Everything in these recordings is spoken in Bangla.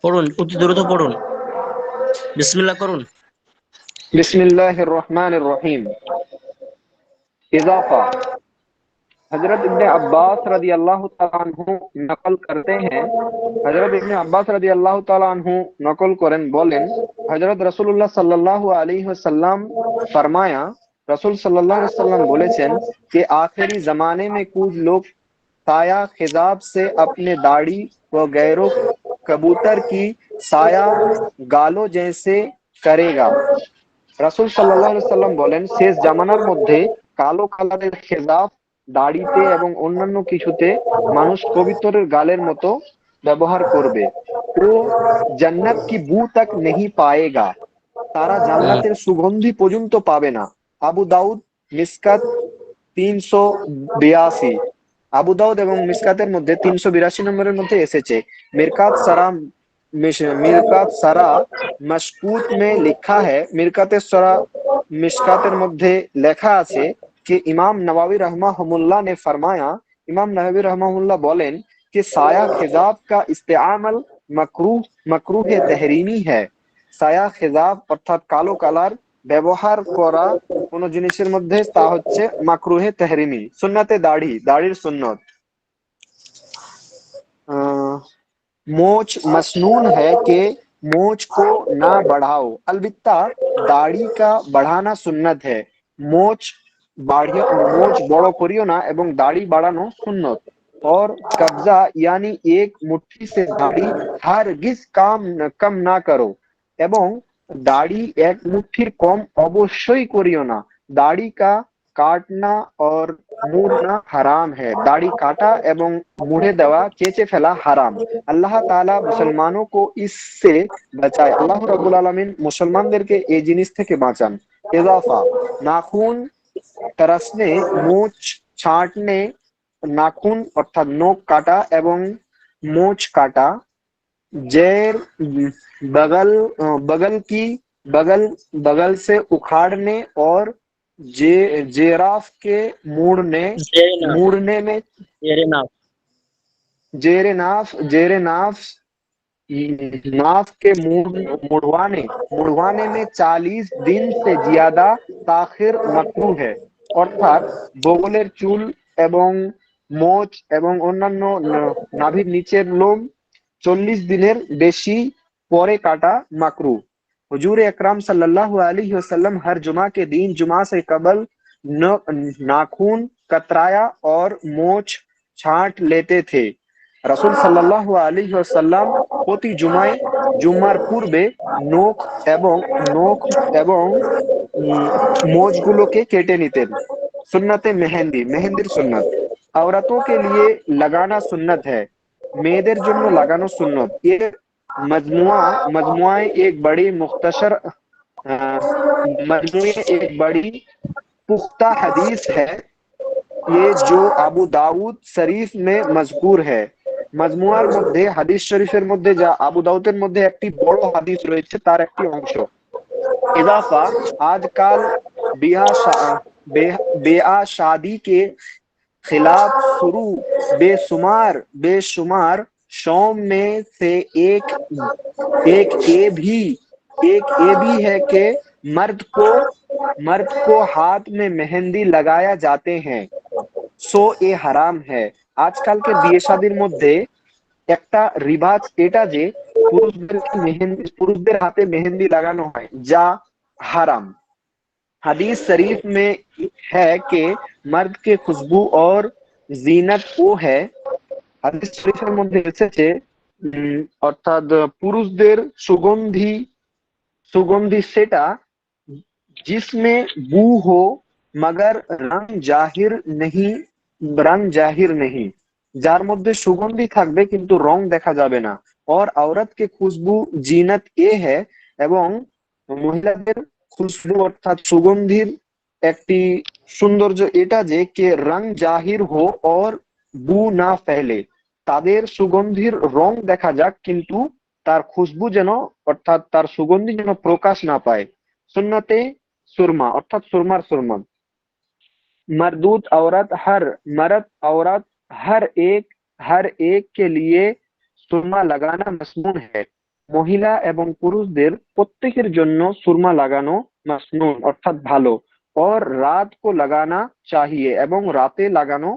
পড়ুন, অতি দ্রুত পড়ুন। বিসমিল্লাহ করুন। बिस्मिल्लाहिर रहमानिर रहीम। इजाफा। हजरत इब्ने अब्बास रदी अल्लाह तआला अन्हु नकल करते हैं। हजरत इब्ने अब्बास रदी अल्लाह तआला अन्हु नकल करें, बोलें, हजरत रसूलुल्लाह सल्लल्लाहु अलैहि वसल्लम फरमाया, रसूल सल्लल्लाहु अलैहि वसल्लम बोलेছেন कि आखिरी जमाने में कुछ लोग साया खिजाब से अपने दाढ़ी व गैरों कबूतर की साया गालों जैसे करेगा। রাসূল সাল্লাল্লাহু আলাইহি সাল্লাম বলেন, শেষ জামানার মধ্যে কালো কালারের খেজাব দাড়িতে এবং অন্যান্য কিছুতে মানুষ কবিতরের গালের মতো ব্যবহার করবে। ও জান্নাত কি বু তাক নেহি পায়েগা, তারা হুম, জান্নাতের সুগন্ধি পর্যন্ত পাবে না। আবু দাউদ মিসকাত 382। আবু দাউদ এবং মিসকাতের মধ্যে 382 নম্বরের মধ্যে এসেছে। মিরকাত সারা মিরকাত সারা মশকুত মে লিখা है, মিরকাতে সারা মিশকাতের মধ্যে লেখা আছে कि इमाम नवावी रहमहुल्लाह ने फरमाया, इमाम नवावी रहमहुल्लाह बोलें कि साया खिजाब का इस्तेमाल मकरूह मकरूह तहरीमी है। साया खिजाब অর্থাৎ কালো কালার ব্যবহার করা কোন জিনিসের মধ্যে তা হচ্ছে মাকরুহে তাহরিমি। সুন্নাতে দাড়ি, দাড়ির সুন্নত। मोच मसनून है कि मोच को ना बढ़ाओ, अलबित्ता दाढ़ी का बढ़ाना सुन्नत है। मोच मोच बड़ो करियो ना एवं दाढ़ी बढ़ानो सुन्नत। और कब्जा यानी एक मुट्ठी से दाढ़ी हरगिज कम ना करो এবং দাড়ি এক মুঠির কম অবশ্যই করিও না। দাড়ি का काटना और मुड़ना हराम है। दाढ़ी काटा एवं मुड़े देवा চেঁচে ফেলা হারাম। আল্লাহ তাআলা মুসলমানों को इससे बचाए। আল্লাহ রাব্বুল আলামিন মুসলমানদেরকে এই জিনিস থেকে বাঁচান। ইজাফা। নাখুন তরসনে, মুছ ছাঁটনে, নাখুন অর্থাৎ নখ কাটা এবং মোচ কাটা। जैर बगल बगल की बगल बगल से उखाड़ने और जेराफ के मुड़ने জেরে নাফ, मुड़ने में জেরে नाफ। जेरे नाफ नाफ के मुड़वाने मुड़वाने में 40 दिन से ज्यादा ताखिर मकरू है। অর্থাৎ বগলের চুল এবং মোচ এবং অন্যান্য নাভির নিচের লোম 40 দিনের বেশি পরে काटा मकरू। हुजूर अकरम सल्लल्लाहु अलैहि वसल्लम हर जुमा के दिन जुमा से कबल नाखून कतराया और मोछ छांट लेते थे। রাসূল সাল্লাল্লাহু আলাইহি ওয়াসাল্লাম প্রতি জুমার পূর্বে নখ এবং নখ এবং মোচগুলোকে কেটে নিতেন। সুন্নতে মেহেंदी, মেহেंदीর সুন্নত। औरतों के लिए लगाना सुन्नत है, মেয়েদের জন্য লাগানো সুন্নত। ये मजमुआए एक बड़ी मुख्तसर मजमुए एक बड़ी पुख्ता हदीस है, ये जो আবু দাউদ শরীফ में मजकूर है। মাজমুয়ার মধ্যে হাদিস শরীফের মধ্যে যা আবু দাউদের মধ্যে একটি বড় হাদিস রয়েছে তার একটি অংশ। इजाफा। आजकल ब्याह बेआ शादी के खिलाफ शुरू बेशुमार शौम में से एक ये भी है कि मर्द को हाथ में मेहंदी लगाया जाते हैं, सो ये हराम है। আজকালকে বিয়ে শাদীর মধ্যে একটা রিবাজ এটা যে পুরুষদের হাতে মেহেন্দি লাগানো হয়, যা হারাম। हदीस शरीफ में है कि मर्द के खुशबू और जीनत वो है। হাদিস শরীফের মধ্যে এসেছে অর্থাৎ পুরুষদের সুগন্ধি সেটা जिसमें बू हो मगर रंग जाहिर नहीं, যার মধ্যে সুগন্ধি থাকবে কিন্তু রং দেখা যাবে না। और औरत के खुशबू जीनत ये है এবং মহিলাদের খুশবু অর্থাৎ সুগন্ধির একটি সৌন্দর্য এটা যে কে রং জাহির হো और বু না ফেলে, তাদের সুগন্ধির রং দেখা যাক কিন্তু তার খুশবু যেন অর্থাৎ তার সুগন্ধি যেন প্রকাশ না পায়। সুন্নতে সুরমা অর্থাৎ সুরমার সুরমা। मरदूत मर्द औरत हर एक के लिए सुरमा लगाना मसनून है। মহিলা এবং পুরুষদের প্রত্যেকের জন্য সুরমা লাগানো মাসনুন অর্থাৎ ভালো। और रात को लगाना चाहिए এবং রাতে লাগানো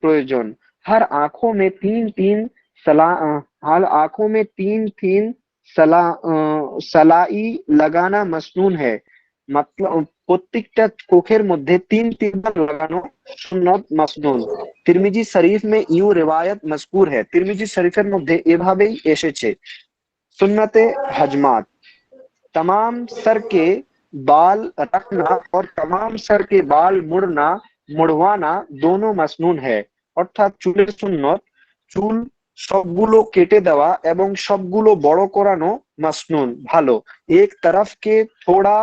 প্রয়োজন। हर आंखों में तीन तीन हर आंखों में तीन तीन सलाई लगाना मसनून है। मतलब প্রত্যেকটা চোখের মধ্যে তিন তিনবার লাগানো সুন্নত মাসনুন। তিরমিজি শরীফ में यूं रिवायत मजकूर है, তিরমিজি শরীফের মধ্যে এভাবেই এসেছে। सुन्नते हजमात, तमाम सर के बाल रखना और तमाम सर के बाल मुड़वाना दोनों मसनून है। অর্থাৎ চুলের সুন্নত, চুল সবগুলো কেটে দেওয়া এবং সবগুলো বড় করানো मसनून ভালো। एक तरफ के थोड़ा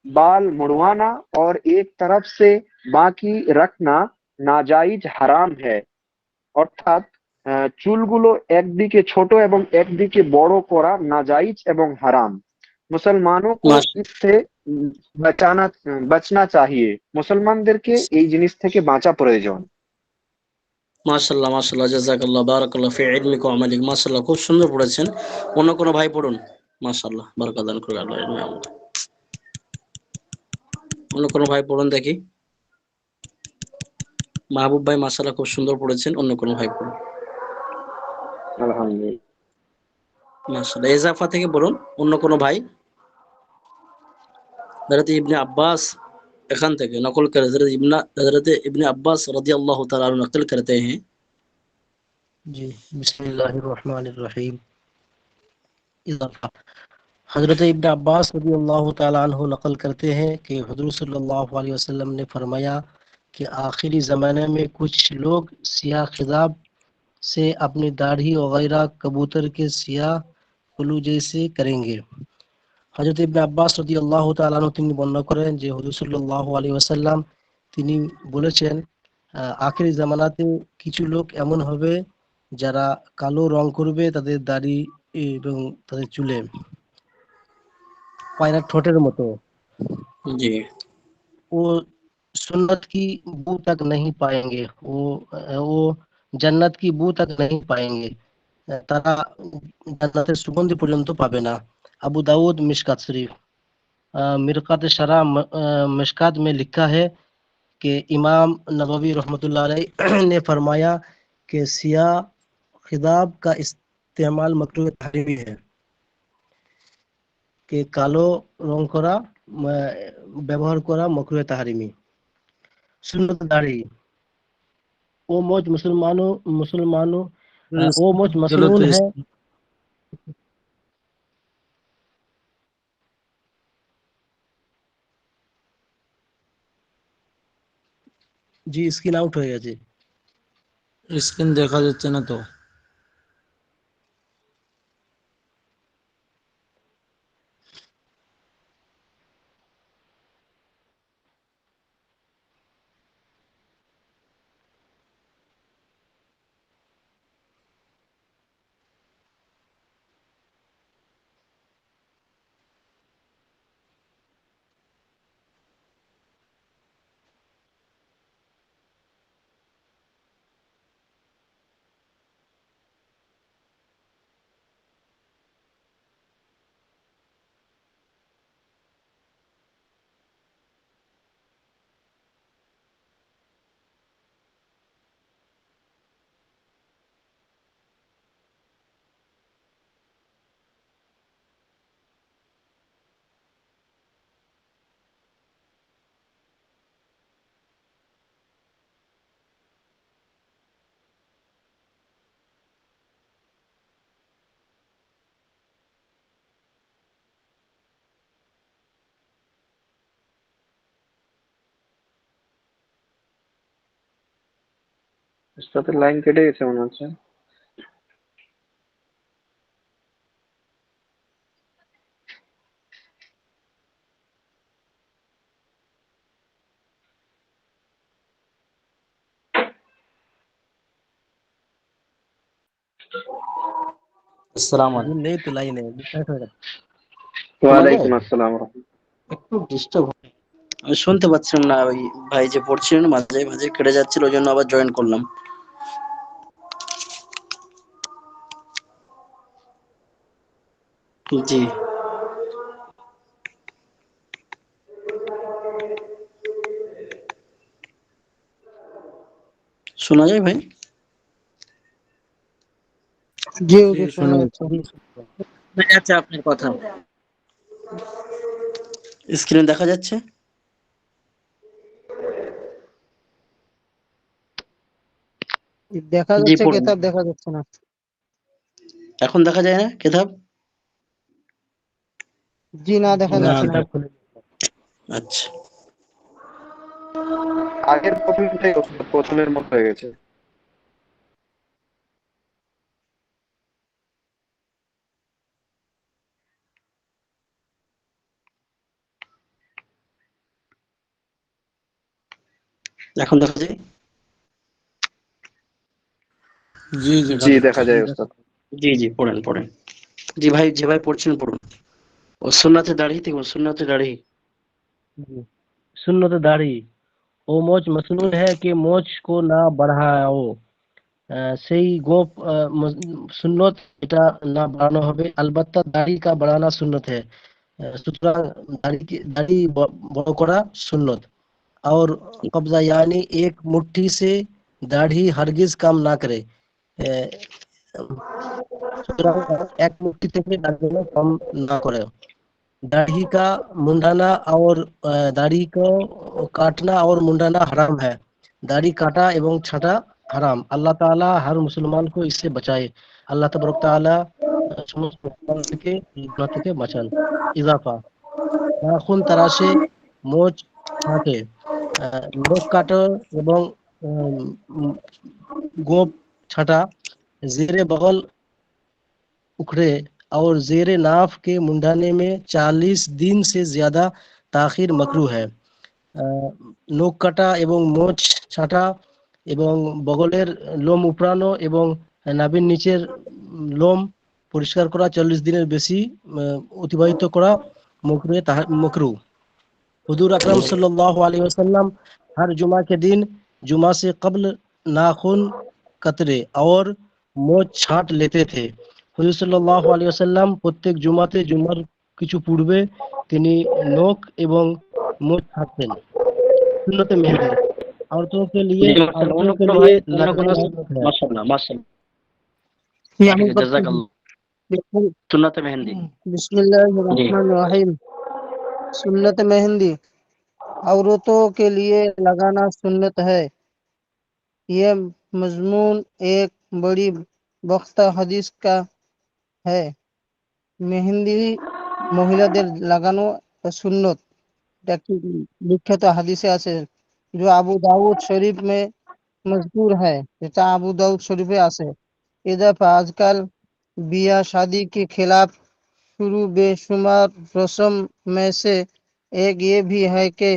बाल मुड़वाना और एक तरफ से बाकी रखना नाजायज हराम है। অর্থাৎ চুলগুলো একদিকে ছোট এবং একদিকে বড় করা নাজাইজ এবং হারাম। মুসলমানों को इससे बचना चाहिए, মুসলমানদেরকে এই জিনিস থেকে বাঁচা প্রয়োজন। মাশাআল্লাহ মাশাআল্লাহ, জাযাকাল্লাহ, বারাকাল্লাহ ফি ইলমিকা ওয়া আমালিক। মাশাআল্লাহ, খুব সুন্দর পড়েছেন। অন্য কোনো ভাই পড়ুন। মাশাআল্লাহ, বারাকা দান করুন আল্লাহ ইলমে আমল। অন্য কোনো ভাই পড়ুন দেখি। মাহবুব ভাই মাশাআল্লাহ খুব সুন্দর পড়েছেন। অন্য কোনো ভাই পড়ুন। আলহামদুলিল্লাহ। মাশাআল্লাহ, এজাফা থেকে বলুন অন্য কোনো ভাই। হযরত ইবনে আব্বাস এখান থেকে নকল করে হযরত ইবনে আব্বাস রাদিয়াল্লাহু তাআলা আনহু নকল करते हैं। जी, बिस्मिल्लाहिर्रहमानिर्रहीम। इजाफा। हजरत इब्न अब्बास रज़ी अल्लाह तआला अन्हु नकल करते हैं कि हुज़ूर सल्लल्लाहु अलैहि वसल्लम ने फरमाया कि आखिरी ज़माने में कुछ लोग सियाह खिताब से अपनी दाढ़ी वगैरह कबूतर के सियाह पल्लू जैसे करेंगे। হযরত ইবনে আব্বাস রাদিয়াল্লাহু তাআলা আনহু তিনি বর্ণনা করেন যে হুজুর সাল্লাল্লাহু আলাইহি ওয়াসাল্লাম তিনি বলেছেন, আখিরি জামানাতে কিছু লোক এমন হবে যারা কালো রং করবে তাদের দাড়ি এবং তাদের চুলে পায়রা ঠোঁটের মতো। জি। वो सुन्नत की बू तक नहीं पाएंगे, वो জান্নাত কি বু তক नहीं पाएंगे, তারা জান্নাতের সুগন্ধি পর্যন্ত পাবে না। আবু দাউদ মিশকাত শরীফ। मिरकात शरा मिशकात में लिखा है कि इमाम नबवी रहमतुल्लाह अलैह ने फरमाया कि सियाह खिताब का इस्तेमाल मकरूह तहरीमी है, कि কালো রং করা ব্যবহার করা মকরুহ তাহরিমি। সুন্নত দাড়ি, वो मौज मुसलमानों वो मौज मसनून है। জি, স্ক্রিন আউট হয়ে গেছে। স্ক্রিন দেখা যাচ্ছে না তো। সাথে লাইন কেটে গেছে মনে হচ্ছে। আসসালামু হুজুর আলাইকুম। নেই তো লাইনে, ডিসকানেক্ট হয়ে গেছে। ওয়ালাইকুম আসসালাম ওয়া রাহমাতুল্লাহ। একটু ডিস্টার্ব, আমি শুনতে পাচ্ছিলাম না। ওই ভাই যে পড়ছিলেন মাঝে মাঝে কেটে যাচ্ছিল, ওই জন্য আবার জয়েন করলাম। জি শোনা যায় ভাই? জি জি হুজুর শোনা শোনা যাচ্ছে। যাচ্ছে আপনার কথা, স্ক্রিনে দেখা যাচ্ছে? দেখা জি যাচ্ছে, পড়ুন। কেতাব দেখা যাচ্ছে না। এখন দেখা যায় না কেতাব? জি না, দেখা না যাচ্ছে না। তা খুলে আচ্ছা আগের প্রথমটাই ওস্তাদ, প্রথমের মতো হয়ে গেছে। এখন দেখা যায়? জি দেখা জি যাচ্ছে। দেখা যায় ওস্তাদ। জি জি পড়েন পড়েন। জি ভাই, যে ভাই পড়ছেন পড়ুন। ও সুন্নাতে দাড়ি থেকে, ও সুন্নাতে দাড়ি। जी। सुन्नत दाढ़ी, ও মোচ মসনুন है कि মোচ को না बढ़ाओ। সেই গোপ সুন্নত, এটা না বাড়ানো হবে। আলবাত্তা দাড়ি কা বাড়ানা সুন্নত है। সুতরাং দাড়ি বড় করা সুন্নত। और कब्जा यानी एक मुट्ठी से दाढ़ी हरगिज काम ना करे। সুতরাং এক মুট্ठी থেকে দাড়ি যেন কম না করে। दाढ़ी का मुंडाना और दाढ़ी को काटना और मुंडाना हराम है। दाढ़ी काटा एवं छाटा हराम। अल्लाह ताला हर मुसलमान को इससे बचाए। আল্লাহ তাবারক তাআলা সমস্ত মুসলমানকে এই গুনাহ থেকে বাঁচান। ইজাফা, নাখুন তারাশে, মোচ ছাঁটে, নখ কাটো এবং উম, গোঁফ ছাঁটা, জেরে বগল उखड़े और जेर नाफ के मुंडाने में 40 दिन से ज्यादा ताखिर मकरू है। নখ কাটা এবং মোচ ছাঁটা এবং বগলের লোম উপড়ানো এবং নাভির নিচের লোম পরিষ্কার করা 40 দিনের বেশি অতিবাহিত করা মকরু। हुजूर अकरम सल्लल्लाहु अलैहि वसल्लम हर जुमा के दिन जुमा से कब्ल नाखून कतरे और मोच छांट लेते थे। হুজুর সাল্লাল্লাহু আলাইহি ওয়াসাল্লাম প্রত্যেক জুমাতে জুমার কিছু পূর্বে তিনি নখ এবং মোচ ছাঁটতেন। সুন্নতে মেহেদি, জি মাশাআল্লাহ। औरतों অন্য के কোনো लिए ভাই, অন্য কোনো? लगाना सुन्नत है। মাশাআল্লাহ মাশাআল্লাহ। ये ঠিক अमल আছে, करते हैं। জাযাকাল্লাহ। সুন্নাতে মেহেন্দি। জি बिस्मिल्लाहिर्रहमानिर्रहीम। सुन्नत मेहंदी, औरतों के लिए लगाना सुन्नत है। यह मजमून एक बड़ी बख्ता हदीस का है। মেহেন্দি মহিলাদের লাগানো সুন্নত, এটা কি বিখ্যাত হাদিসে আছে, जो আবু দাউদ শরীফ में मजकूर है, যেটা আবু দাউদ শরীফে আছে। ये दफा आजकल बिया शादी के खिलाफ शुरू बेशुमार रस्म में से एक ये भी है कि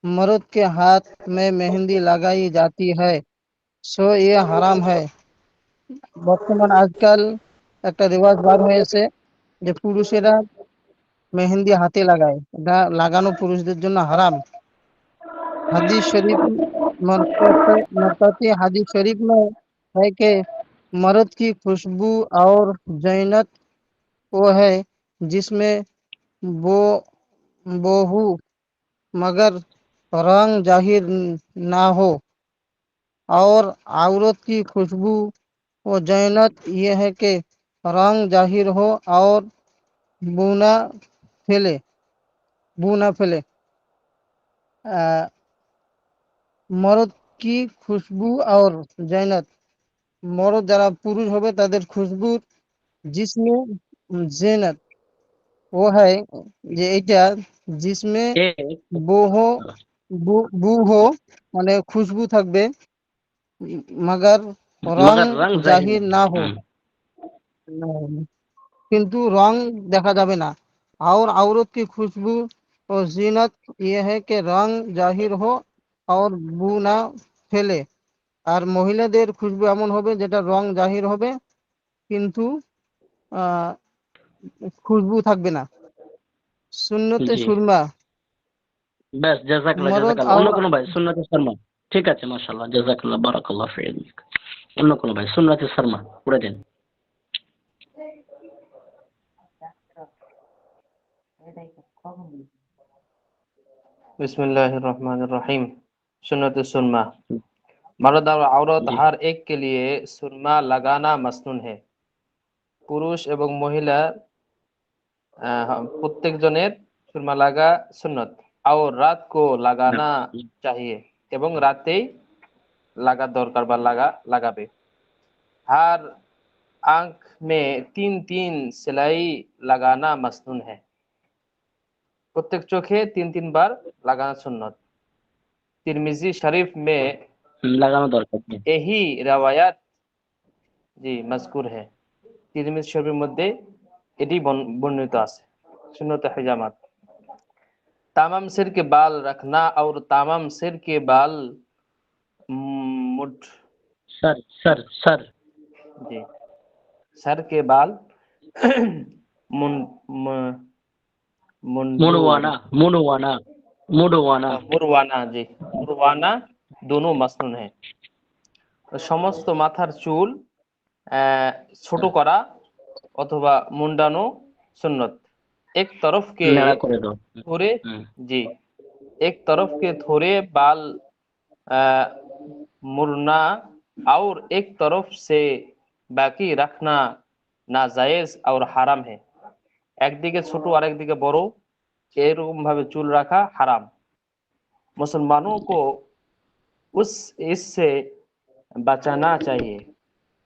मर्द के हाथ में मेहंदी लगाई जाती है, सो ये হারাম है। বর্তমান আজকাল একটা রেওয়াজ বার হয়েছে যে পুরুষেরা মেহেন্দি হাতে লাগায়, এটা লাগানো পুরুষদের জন্য হারাম। हदीस शरीफ मरकती हदीस शरीफ में है कि मर्द की खुशबू और जन्नत वो है जिसमें वो बोहू मगर रंग जाहिर ना हो, और औरत की खुशबू व जन्नत ये है कि रंग जाहिर हो और बू ना फैले बू ना फैले। मर्द की खुशबू और जन्नत, मर्द যারা পুরুষ হবে তাদের খুশবু, जिसमें জেনাত ও है যে এটা जिसमें বো হো বু হো মানে খুশবু থাকবে, मगर रंग মগর রং জাহির। जाहिर ना हो, কিন্তু রং দেখা যাবে না। और औरत की खुशबू और जीनत ये है कि रंग जाहिर हो और बू ना फैले। আর মহিলাদের খুশবু এমন হবে যেটা রং জাহির হবে কিন্তু আহ, খুশবু থাকবে না। সুন্নতে জি সুরমা, ব্যাস, জাযাকাল্লাহ মরদ জাযাকাল্লাহ। অন্য और কোনো ভাই সুন্নাতে শর্মা? ঠিক আছে মাশাআল্লাহ, জাযাকাল্লাহ, বারাকাল্লাহ ফি ইলমিক। অন্য কোনো ভাই সুন্নাতে শর্মা পড়ে দেন। बिस्मिल्लाहिर्रहमानिर्रहीम। सुन्नत सुरमा। मर्द और औरत जी हर एक के लिए सुरमा लगाना मसनून है। पुरुष एवं महिला प्रत्येक जनेर सुरमा लगा सुन्नत और रात को না लगाना चाहिए एवं रातेई লাগা দরকার বা লাগাবে। हर आंख में 3-3 सिलाई लगाना मसनून है। प्रत्येक चोखे 3-3 बार लगाना सुन्नत। तिरमिजी शरीफ में লাগানো দরকার নেই। यही रवायात जी मजकूर है। तिरमिजी शरीफের মধ্যে এটি বর্ণিত আছে। सुन्नत हिजामत। तमाम सिर के बाल रखना और तमाम सिर के बाल मुठ স্যার স্যার স্যার जी सर के बाल मुन म- मुंडू মুনওয়ানা মুনওয়ানা মুডওয়ানা मुरवाना जी मुरवाना दोनों मसनून है। সমস্ত মাথার চুল ছোট করা অথবা মুন্ডানো सुन्नत। एक तरफ के নেড়া করে দাও। थोड़े হুম। जी एक तरफ के थोड़े बाल मुड़ना और एक तरफ से बाकी रखना नाजायज और হারাম है। একদিকে ছোট আর একদিকে বড় এরকম ভাবে চুল রাখা হারাম। मुसलमानों को उस इससे बचाना चाहिए।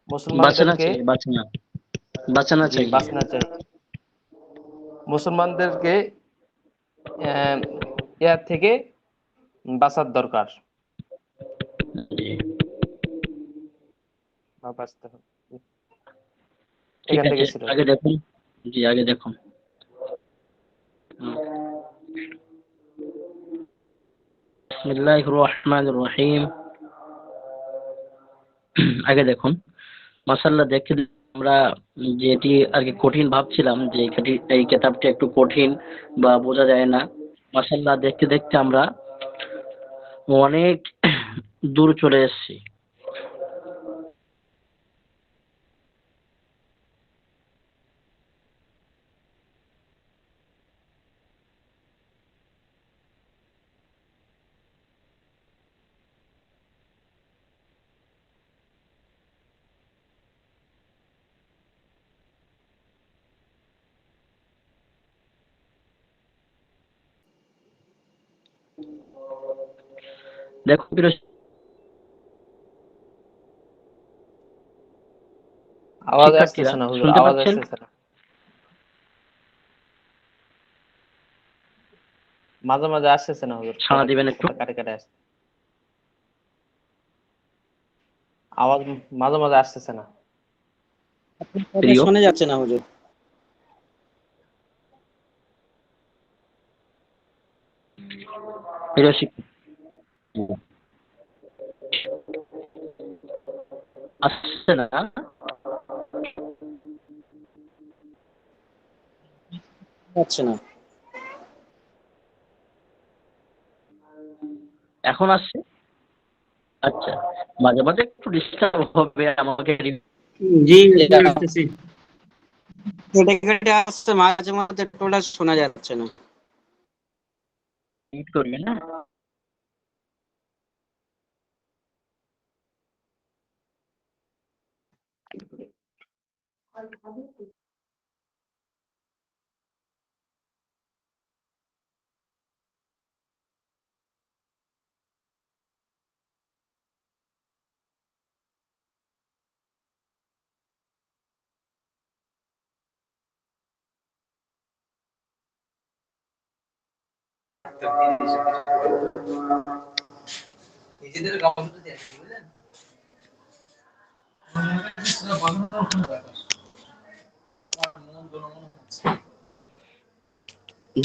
বাঁচানা মুসলমানদেরকে চাই বাঁচানা বাঁচানা জি চাই। বাঁচনা চাই। মুসলমানদেরকে এর থেকে বাঁচার দরকার বা বাঁচতে হবে। ঠিক এখান থেকে আছে, ছিল। আগে দেখুন। জি আগে দেখুন। বিসমিল্লাহির রহমানির রহিম। আগে দেখুন মাশাআল্লাহ, দেখতে আমরা যেটি আর কি কঠিন ভাবছিলাম যে এই কিতাবটি একটু কঠিন বা বোঝা যায় না, মাশাআল্লাহ দেখতে দেখতে আমরা অনেক দূর চলে এসেছি। দেখো প্রিয় আওয়াজ শিক্ষার্থীরা, আসতেছে না হুজুর, শুনতে আওয়াজ পাচ্ছেন? আসতেছে না। মাঝে মাঝে আসতেছে না হুজুর, সাড়া দিবেন একটু। কথা কাটে কাটে আসছে। আওয়াজ মাঝে মাঝে আসতেছে না। প্রিয় শোনা যাচ্ছে না হুজুর। প্রিয় শিক্ষক আসছে না? যাচ্ছে না। এখন আসছে? আচ্ছা, মাঝে মাঝে একটু ডিস্টার্ব হবে আমাকে। জি আসতেছি। কেটে কেটে আসছে, মাঝে মাঝে টোটা শোনা যাচ্ছে না। রিড করবেন না?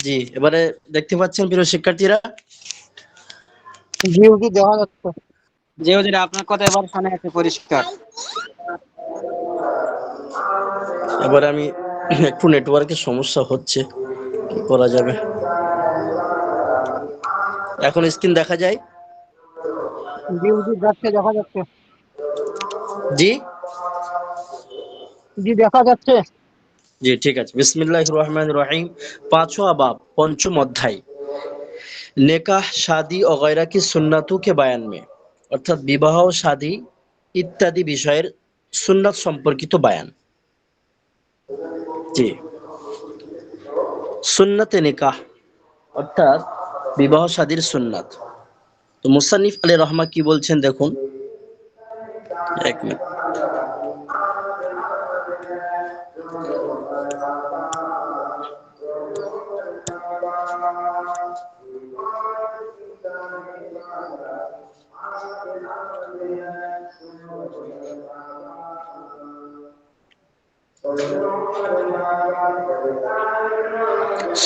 জি, এবারে দেখতে পাচ্ছেন প্রিয় শিক্ষার্থীরা? জি হুজুর দেখা যাচ্ছে। জি হুজুর, আপনার কথা এবার শোনা যাচ্ছে পরিষ্কার। এবারে আমি একটু নেটওয়ার্কের সমস্যা হচ্ছে, কি করা যাবে। এখন স্ক্রিন দেখা যায়? জি হুজুর যাচ্ছে, দেখা যাচ্ছে। জি জি দেখা যাচ্ছে। জি ঠিক আছে। বিসমিল্লাহির রহমানির রহিম। 5वां बाब, पंचम अध्याय, नेकाह शादी और गैरा की सुन्नतों के बयान में, অর্থাৎ বিবাহ শাদী ইত্যাদি বিষয়ের সুন্নাত সম্পর্কিত বয়ান। জি, সুন্নতে নিকাহ অর্থাৎ বিবাহ শাদীর সুন্নাত। তো মুসান্নিফ আলাইহির রহমা কি বলছেন দেখুন, এক মিনিট।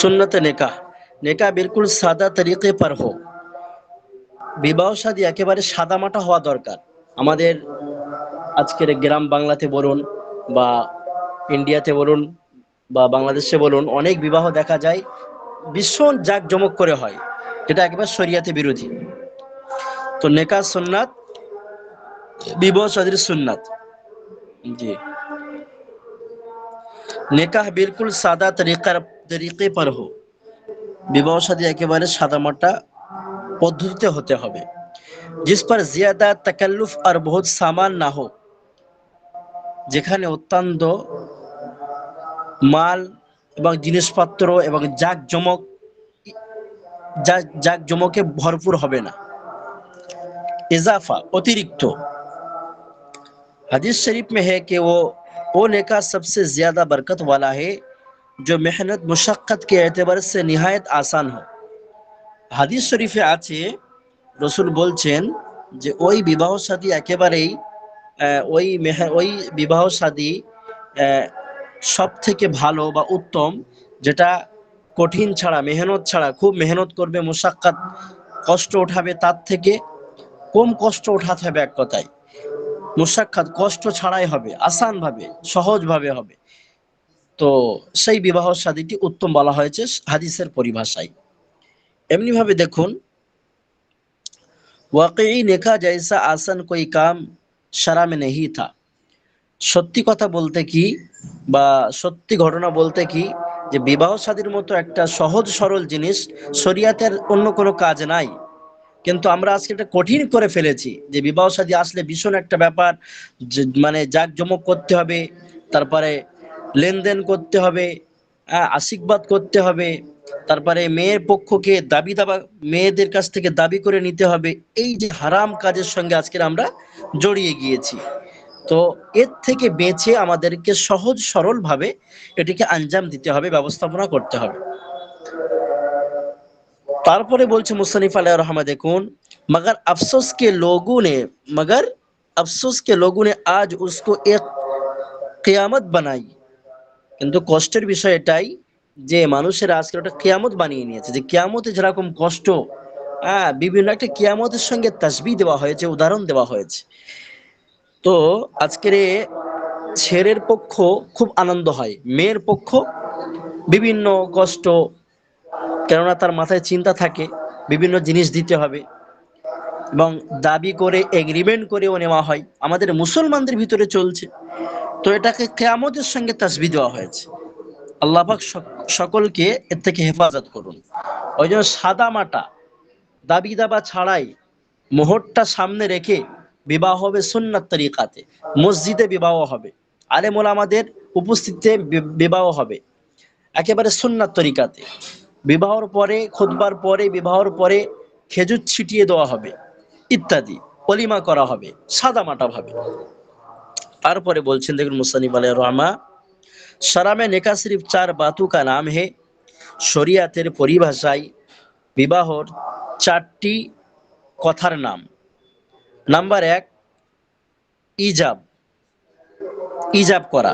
सुन्नत निकाह, निकाह बिल्कुल सादा तरीके पर हो। বিবাহ শাদী একেবারে সাদামাটা হওয়া দরকার। আমাদের আজকের গ্রাম বাংলাতে বলুন বা ইন্ডিয়াতে বলুন বা বাংলাদেশে বলুন, অনেক বিবাহ দেখা যায় ভীষণ জাঁকজমক করে হয়, যেটা একেবারে শরিয়াতে বিরোধী। তো নেকাহ সুন্নাত, বিবাহ শাদীর সুন্নাত। জি, নেকাহ বিলকুল সাদা তরিকে पर हो। বিবাহ শাদী একেবারে সাদামাটা পদ্ধতিতে হতে হবে। जिस पर ज्यादा तकल्लुफ और बहुत सामान ना हो, যেখানে অত্যন্ত মাল এবং জিনিসপত্র এবং জাঁকজমকে ভরপুর হবে না। इजाफा, अतिरिक्त। हदीस शरीफ में है कि वो नेका सबसे ज्यादा बरकत वाला है जो मेहनत मुशक्कत के एतबार से निहायत आसान हो। হাদিস শরীফে আছে, রসুল বলছেন যে ওই বিবাহ শাদী একেবারেই ওই বিবাহ শাদী সব থেকে ভালো বা উত্তম, যেটা কঠিন ছাড়া, মেহনত ছাড়া, খুব মেহনত করবে, মুশাক্কাত কষ্ট উঠাবে, তার থেকে কম কষ্ট উঠাতে হবে। এক কথায় মুশাক্কাত কষ্ট ছাড়াই হবে, আসান ভাবে, সহজ ভাবে হবে। তো সেই বিবাহ শাদীটি উত্তম বলা হয়েছে হাদিসের পরিভাষায়। এমনি ভাবে দেখুন, ওয়াকিই নেকা জৈসা আসান কোই কাম শরা মে নেহি থা। সত্যি কথা বলতে কি বা সত্যি ঘটনা বলতে কি, যে বিবাহ শাদীর মতো একটা সহজ সরল জিনিস শরিয়াতের অন্য কোনো কাজ নাই। কিন্তু আমরা আজকে এটা কঠিন করে ফেলেছি, যে বিবাহ শাদী আসলে ভীষণ একটা ব্যাপার, মানে জাঁকজমক করতে হবে, তারপরে লেনদেন করতে হবে, আশীর্বাদ করতে হবে, তারপরে মেয়ের পক্ষকে মেয়েদের কাছ থেকে দাবি করে নিতে হবে। এই যে হারাম কাজের সঙ্গে আজকে আমরা জড়িয়ে গিয়েছি। তো এর থেকে বেঁচে আমাদেরকে সহজ সরল ভাবে এটিকে আঞ্জাম দিতে হবে, ব্যবস্থাপনা করতে হবে। তারপরে বলছে মুসানিফ আলাইহির রহমা, দেখুন, मगर अफसोस के लोगों ने आज उसको एक कियामत बनाई। কিন্তু কষ্টের বিষয় এটাই যে মানুষের আজকে ওটা কিয়ামত বানিয়ে নিয়েছে, যে কিয়ামতে যেরকম কষ্ট, বিভিন্ন একটা কিয়ামতের সঙ্গে তাসবিহ দেওয়া হয়েছে, উদাহরণ দেওয়া হয়েছে। তো আজকের ছেলের পক্ষ খুব আনন্দ হয়, মেয়ের পক্ষ বিভিন্ন কষ্ট, কেননা তার মাথায় চিন্তা থাকে বিভিন্ন জিনিস দিতে হবে এবং দাবি করে এগ্রিমেন্ট করেও নেওয়া হয়, আমাদের মুসলমানদের ভিতরে চলছে। তো এটাকে কিয়ামতের সঙ্গে তাসবিহ দেওয়া হয়েছে। আল্লাহ পাক সকলকে এর থেকে হেফাজত করুন। ওই জন্য সাদা মাটা দাবি দাবা ছাড়াই মুহূর্তটা সামনে রেখে বিবাহ হবে সুন্নাত তরিকাতে, মসজিদে বিবাহ হবে, আলেম ওলামাদের উপস্থিতিতে বিবাহ হবে একেবারে সুন্নাত তরিকাতে। বিবাহর পরে, খুতবার পরে, বিবাহর পরে খেজুর ছিটিয়ে দেওয়া হবে ইত্যাদি, ওলিমা করা হবে সাদা মাটা ভাবে। তারপরে বলছেন, দেখুন মুসানিফ আলাইহির রহমা, शरा में निकाह सिर्फ 4 बातों का नाम है। শরিয়াতের পরিভাষায় বিবাহর 4টি কথার নাম। নাম্বার 1, ইজাব, ইজাব করা,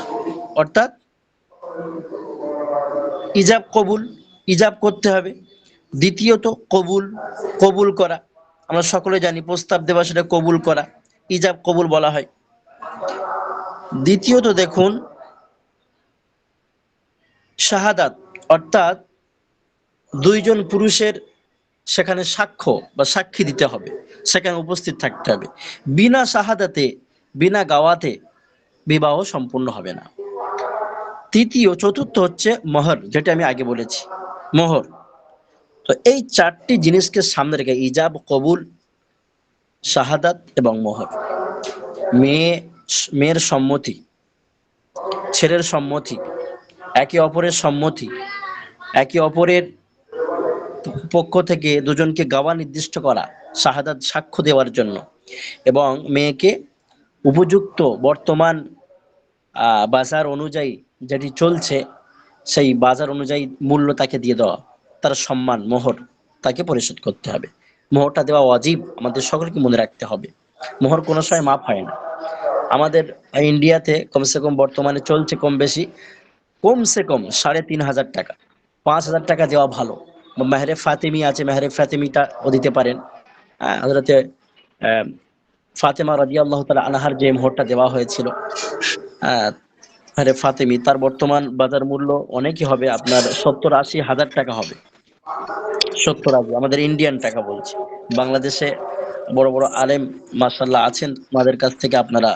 অর্থাৎ ইজাব কবুল, ইজাব করতে হবে। দ্বিতীয়ত কবুল, কবুল করা, আমরা সকলে জানি প্রস্তাব দেওয়া, সেটা কবুল করা, ইজাব কবুল বলা হয়। দ্বিতীয়ত দেখুন শাহাদাত, অর্থাৎ দুইজন পুরুষের সেখানে সাক্ষ্য বা সাক্ষী দিতে হবে, সেখানে উপস্থিত থাকতে হবে। বিনা শাহাদাতে, বিনা গাওয়াতে বিবাহ সম্পূর্ণ হবে না। তৃতীয় চতুর্থ হচ্ছে মোহর, যেটা আমি আগে বলেছি, মোহর। তো এই চারটি জিনিসকে সামনে রেখে ইজাব, কবুল, শাহাদাত এবং মোহর। মেয়ে মেয়ের সম্মতি, ছেলের সম্মতি, একে অপরের সম্মতি, একে অপরের পক্ষ থেকে দুজনকে গাওয়া নির্দিষ্ট করা, শাহাদাত সাক্ষ্য দেওয়ার জন্য, এবং মেয়েকে উপযুক্ত বর্তমান বাজার অনুযায়ী যেটি চলছে সেই বাজার অনুযায়ী মূল্য তাকে দিয়ে দেওয়া, তার সম্মান, মোহর তাকে পরিশোধ করতে হবে। মোহরটা দেওয়া ওয়াজিব, আমাদের সকলকে মনে রাখতে হবে। মোহর কোনো সময় মাফ হয় না। আমাদের ইন্ডিয়াতে কমসে কম বর্তমানে চলছে কমসে কম ৩,৫০০ টাকা, ৫,০০০ টাকা দেওয়া ভালো। মেহরে ফাতেমি আছে, মেহরে ফাতেমিটা ও দিতে পারেন। হযরতে ফাতেমা রাদিয়াল্লাহু তাআলা আনহার যে মোহরটা দেওয়া হয়েছিল, মেহরে ফাতেমি, তার বর্তমান বাজার মূল্য অনেকই হবে, আপনার ৭০-৮০ হাজার টাকা হবে। ৭০-৮০ আমাদের ইন্ডিয়ান টাকা বলছি। বাংলাদেশে বড় বড় আলেম মাশাআল্লাহ আছেন, ওনাদের কাছ থেকে আপনারা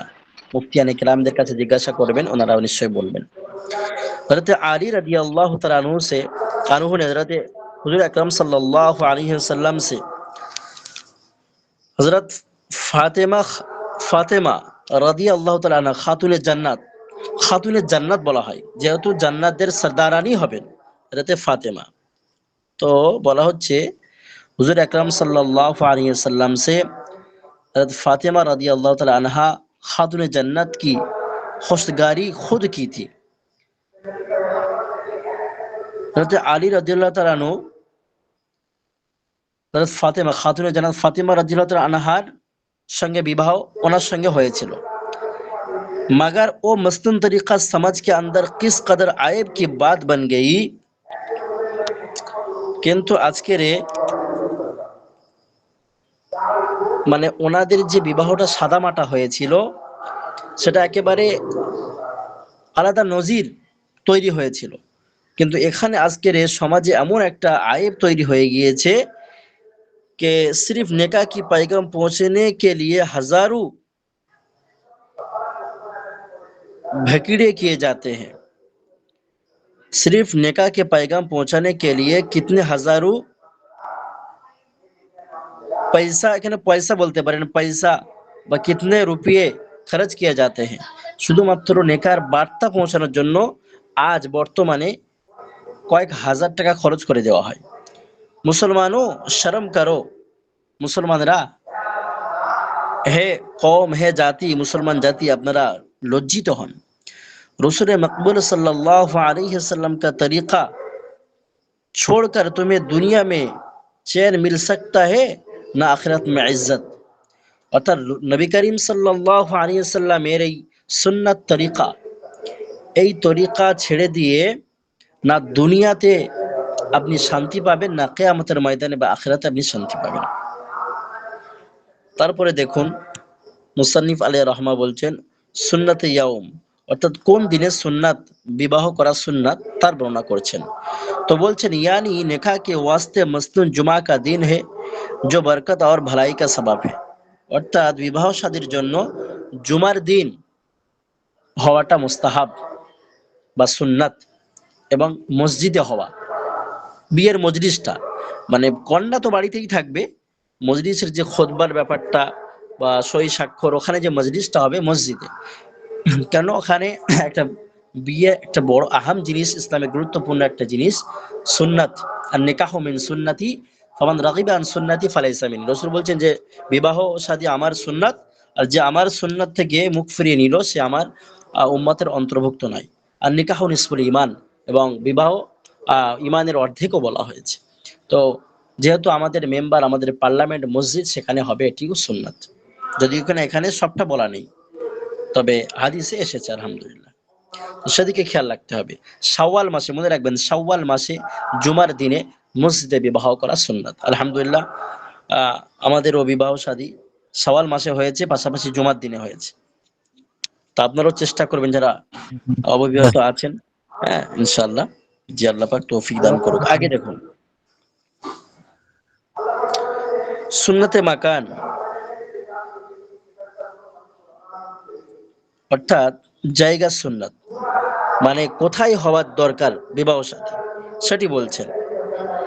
মুফতিয়ানে কেরামদের কাছে জিজ্ঞাসা করবেন, ওনারা নিশ্চয়ই বলবেন। হযরত আলী রাদিয়াল্লাহু তাআলা আনহু ने हजरत हुजूर अकरम सल्लल्लाहु अलैहि वसल्लम से हजरत फातिमा फातिमा রাদিয়াল্লাহু তাআলা আনহা খাতুনে জান্নাত বলা হয়, যেহেতু জান্নাতের সরদারানি হবেন হযরত ফাতিমা। তো বলা হচ্ছে হুজুর আকরাম সাল্লাল্লাহু আলাইহি ওয়াসাল্লাম से हजरत फातिमा রাদিয়াল্লাহু তাআলা আনহা खातून जन्नत की खुशगारी खुद की थी। हजरत আলী রাদিয়াল্লাহু তাআলা আনহু হযরত ফাতিমা খাতুনে জান্নাত ফাতিমা রাদিয়াল্লাহু তাআলা আনহার সঙ্গে বিবাহ ওনার সঙ্গে হয়েছিল, मगर वो मस्तून तरीका समझ के अंदर किस कदर आयब की बात बन गई। কিন্তু আজকের মানে ওনাদের যে বিবাহটা সাদামাটা হয়েছিল সেটা একেবারে আলাদা নজির তৈরি হয়েছিল, কিন্তু এখানে আজকের সমাজে এমন একটা আয়েব তৈরি হয়ে গিয়েছে कि सिर्फ निकाह की पैगाम पहुंचने के लिए हजारों भकीड़े किए जाते हैं। सिर्फ निकाह के पैगाम पहुंचाने के लिए कितने हजारों पैसा, এখানে পয়সা বলতে পারেন, পয়সা বা কিতনে রুপিয়ে খরচ किए जाते हैं শুধুমাত্র নেকার বার্তা পৌঁছানোর জন্য আজ বর্তমানে কয়েক হাজার টাকা খরচ করে দেওয়া হয়। মুসলমানও শরম করো, মুসলমানরা, হে কওম, হে জাতি, মুসলমান জাতি আপনারা লজ্জিত হন। रसूल मकबूल सल्लल्लाहु अलैहि वसल्लम का तरीका छोड़कर तुम्हें दुनिया में चैन मिल सकता है ना आखिरत में इज्जत। অর্থাৎ নবী করিম সাল্লাল্লাহু আলাইহি ওয়াসাল্লামের এই সুন্নাত তরিকা, এই তরিকা ছেড়ে দিয়ে না দুনিয়াতে আপনি শান্তি পাবেন, না কিয়ামতের ময়দানে বা আখিরাতে আপনি শান্তি পাবেন। তারপরে দেখুন মুসান্নিফ আলাইহির রহমা বলছেন সুন্নাতে ইয়াউম, অর্থাৎ কোন দিনে সুন্নাত, বিবাহ করা সুন্নাত তার বর্ণনা করছেন। তো বলছেন यानी निकाह के वास्ते मस्तून जुमा का दिन है जो बरकत और भलाई का सबब है। অর্থাৎ বিবাহ শাদীর জন্য জুমার দিন হওয়াটা মুস্তাহাব বা সুন্নাত, এবং মসজিদে হওয়া, বিয়ের মজলিসটা মানে কন্যা তো বাড়িতেই থাকবে, মজলিসের যে খুতবার ব্যাপারটা বা সই স্বাক্ষর, ওখানে যে মজলিসটা হবে মসজিদে। কেন? ওখানে একটা বিয়ে একটা বড় আহাম জিনিস, ইসলামে গুরুত্বপূর্ণ একটা জিনিস, সুন্নাত। আর নিকাহু মিন সুন্নতি ফামান রাগিবা আন সুন্নতি ফালাইসা মিন। রাসূল বলছেন যে বিবাহ শাদী আমার সুন্নাত, আর যে আমার সুন্নাত থেকে মুখ ফিরিয়ে নিল সে আমার উম্মতের অন্তর্ভুক্ত নয়। আর নিকাহু নিসফুল ঈমান, এবং বিবাহ ঈমানের অর্ধেকও বলা হয়েছে। তো যেহেতু আমাদের মেম্বার, আমাদের পার্লামেন্ট মসজিদ, সেখানে হবে এটিও সুন্নাত, যদি এখানে সবটা বলা নেই, তবে হাদিসে এসেছে আলহামদুলিল্লাহ। সেদিকে খেয়াল রাখতে হবে। শাওয়াল মাসে, মনে রাখবেন শাওয়াল মাসে জুমার দিনে মসজিদে বিবাহ করা সুন্নাত। আলহামদুলিল্লাহ আমাদেরও বিবাহ শাদী শাওয়াল মাসে হয়েছে, পাশাপাশি জুমার দিনে হয়েছে। তা আপনারাও চেষ্টা করবেন যারা অবিবাহিত আছেন, হ্যাঁ ইনশাআল্লাহ, জি আল্লাহ পাক তৌফিক দান করুক। আগে দেখুন সুন্নতে মাকান, অর্থাৎ জায়গা সুন্নাত, মানে কোথায় হওয়ার দরকার বিবাহ সাথী সেটি বলছেন।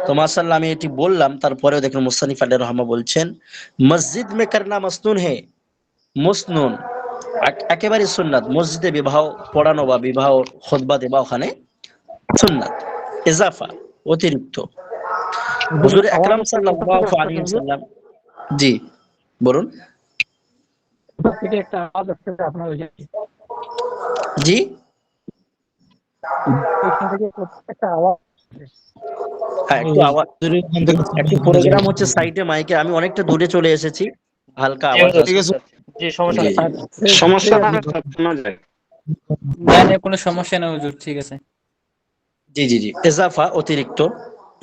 তো মাশাআল্লাহ আমি এটি বললাম, তারপরেও দেখুন মুসান্নিফ আলাইহির রহমা বলছেন মসজিদ মে করনা মসনুন হে, মসনুন একেবারে সুন্নাত, মসজিদে বিবাহ পড়ানো বা বিবাহ খুতবা দেওয়া ওখানে সুন্নাত। ইজাফা অতিরিক্ত। হুজুর আকরাম সাল্লাল্লাহু আলাইহি ওয়াসাল্লাম, জি বলুন। থেকে একটা আওয়াজ আসছে আপনার ওই যে জি ওইখান থেকে একটা আওয়াজ আসছে। হ্যাঁ, একটু আওয়াজ, একটু প্রোগ্রাম হচ্ছে সাইডে মাইকে, আমি অনেকটা দূরে চলে এসেছি, হালকা জি আওয়াজ হুজুর, আসছে। জি সমস্যা জি নেই। সমস্যা হয় সব শোনা যায়। না না, কোনো সমস্যা নেই হুজুর, ঠিক আছে। জি জি জি ইজাফা অতিরিক্ত।